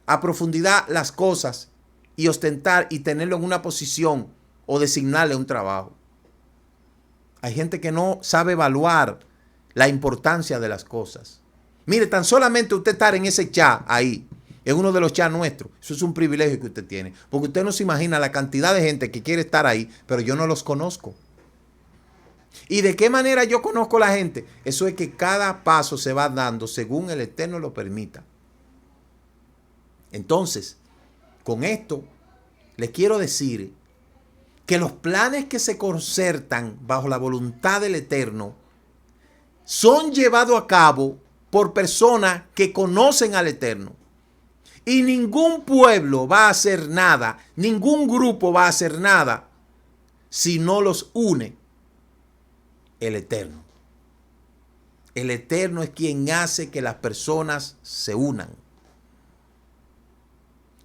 a profundidad las cosas y ostentar y tenerlo en una posición o designarle un trabajo. Hay gente que no sabe evaluar la importancia de las cosas. Mire, tan solamente usted estar en ese chat ahí, en uno de los chats nuestros, eso es un privilegio que usted tiene. Porque usted no se imagina la cantidad de gente que quiere estar ahí, pero yo no los conozco. ¿Y de qué manera yo conozco a la gente? Eso es que cada paso se va dando según el Eterno lo permita. Entonces, con esto, les quiero decir que los planes que se concertan bajo la voluntad del Eterno son llevados a cabo por personas que conocen al Eterno. Y ningún pueblo va a hacer nada, ningún grupo va a hacer nada si no los une el Eterno. El Eterno es quien hace que las personas se unan.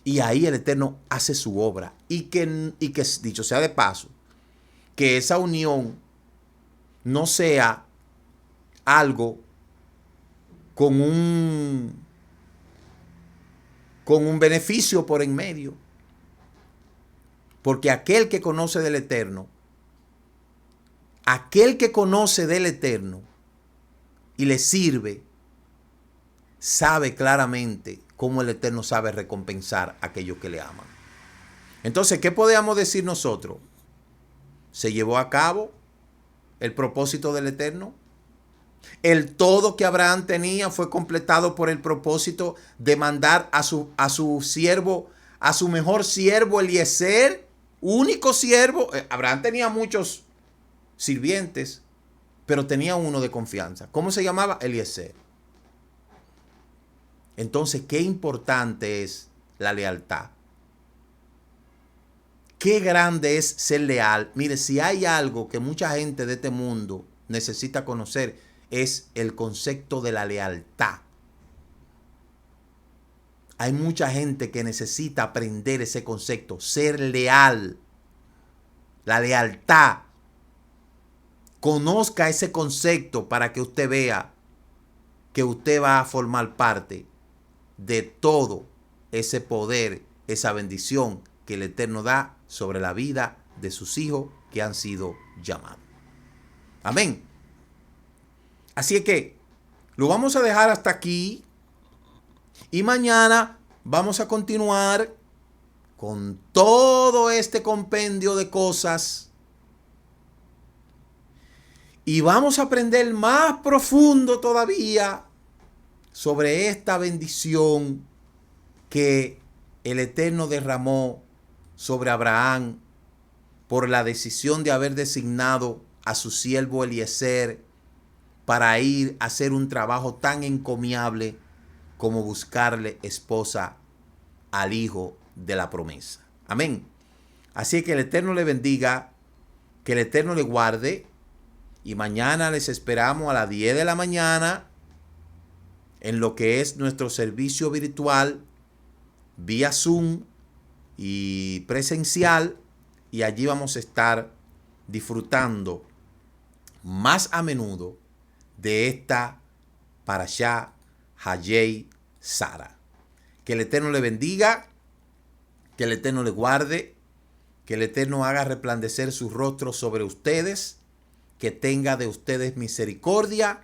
Y ahí el Eterno hace su obra. Y que dicho sea de paso, que esa unión no sea algo con un beneficio por en medio. Porque aquel que conoce del Eterno, y le sirve, sabe claramente cómo el Eterno sabe recompensar a aquellos que le aman. Entonces, ¿qué podemos decir nosotros? ¿Se llevó a cabo el propósito del Eterno? El todo que Abraham tenía fue completado por el propósito de mandar a su siervo, a su mejor siervo Eliezer, único siervo. Abraham tenía muchos sirvientes, pero tenía uno de confianza. ¿Cómo se llamaba? Eliezer. Entonces, qué importante es la lealtad. Qué grande es ser leal. Mire, si hay algo que mucha gente de este mundo necesita conocer, es el concepto de la lealtad. Hay mucha gente que necesita aprender ese concepto, ser leal. La lealtad. Conozca ese concepto para que usted vea que usted va a formar parte de todo ese poder, esa bendición que el Eterno da sobre la vida de sus hijos que han sido llamados. Amén. Así es que lo vamos a dejar hasta aquí y mañana vamos a continuar con todo este compendio de cosas y vamos a aprender más profundo todavía sobre esta bendición que el Eterno derramó sobre Abraham por la decisión de haber designado a su siervo Eliezer para ir a hacer un trabajo tan encomiable como buscarle esposa al hijo de la promesa. Amén. Así que el Eterno le bendiga, que el Eterno le guarde, y mañana les esperamos a las 10 de la mañana en lo que es nuestro servicio virtual vía Zoom y presencial, y allí vamos a estar disfrutando más a menudo de esta Parashá Hayei Sara. Que el Eterno le bendiga, que el Eterno le guarde, Que el Eterno haga resplandecer su rostro sobre ustedes, que tenga de ustedes misericordia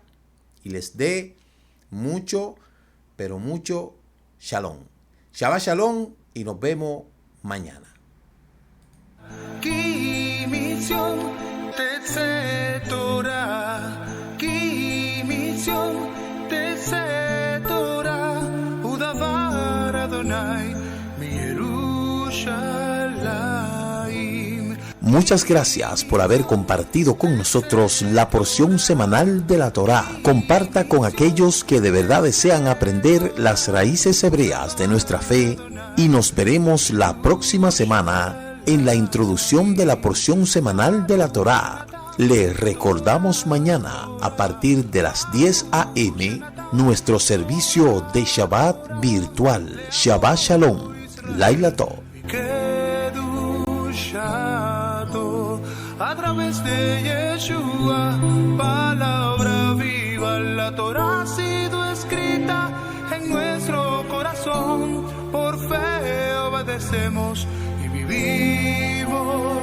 y les dé mucho, pero mucho shalom. Shabbat shalom y nos vemos mañana. Ki mission tetse Torah, ki mission tetse Torah, udavar Adonai mi Yerushalayim. Muchas gracias por haber compartido con nosotros la porción semanal de la Torá. Comparta con aquellos que de verdad desean aprender las raíces hebreas de nuestra fe y nos veremos la próxima semana en la introducción de la porción semanal de la Torá. Le recordamos mañana a partir de las 10 a.m. nuestro servicio de Shabbat virtual. Shabbat Shalom. Laila Tov. A través de Yeshua, palabra viva, la Torah ha sido escrita en nuestro corazón. Por fe obedecemos y vivimos.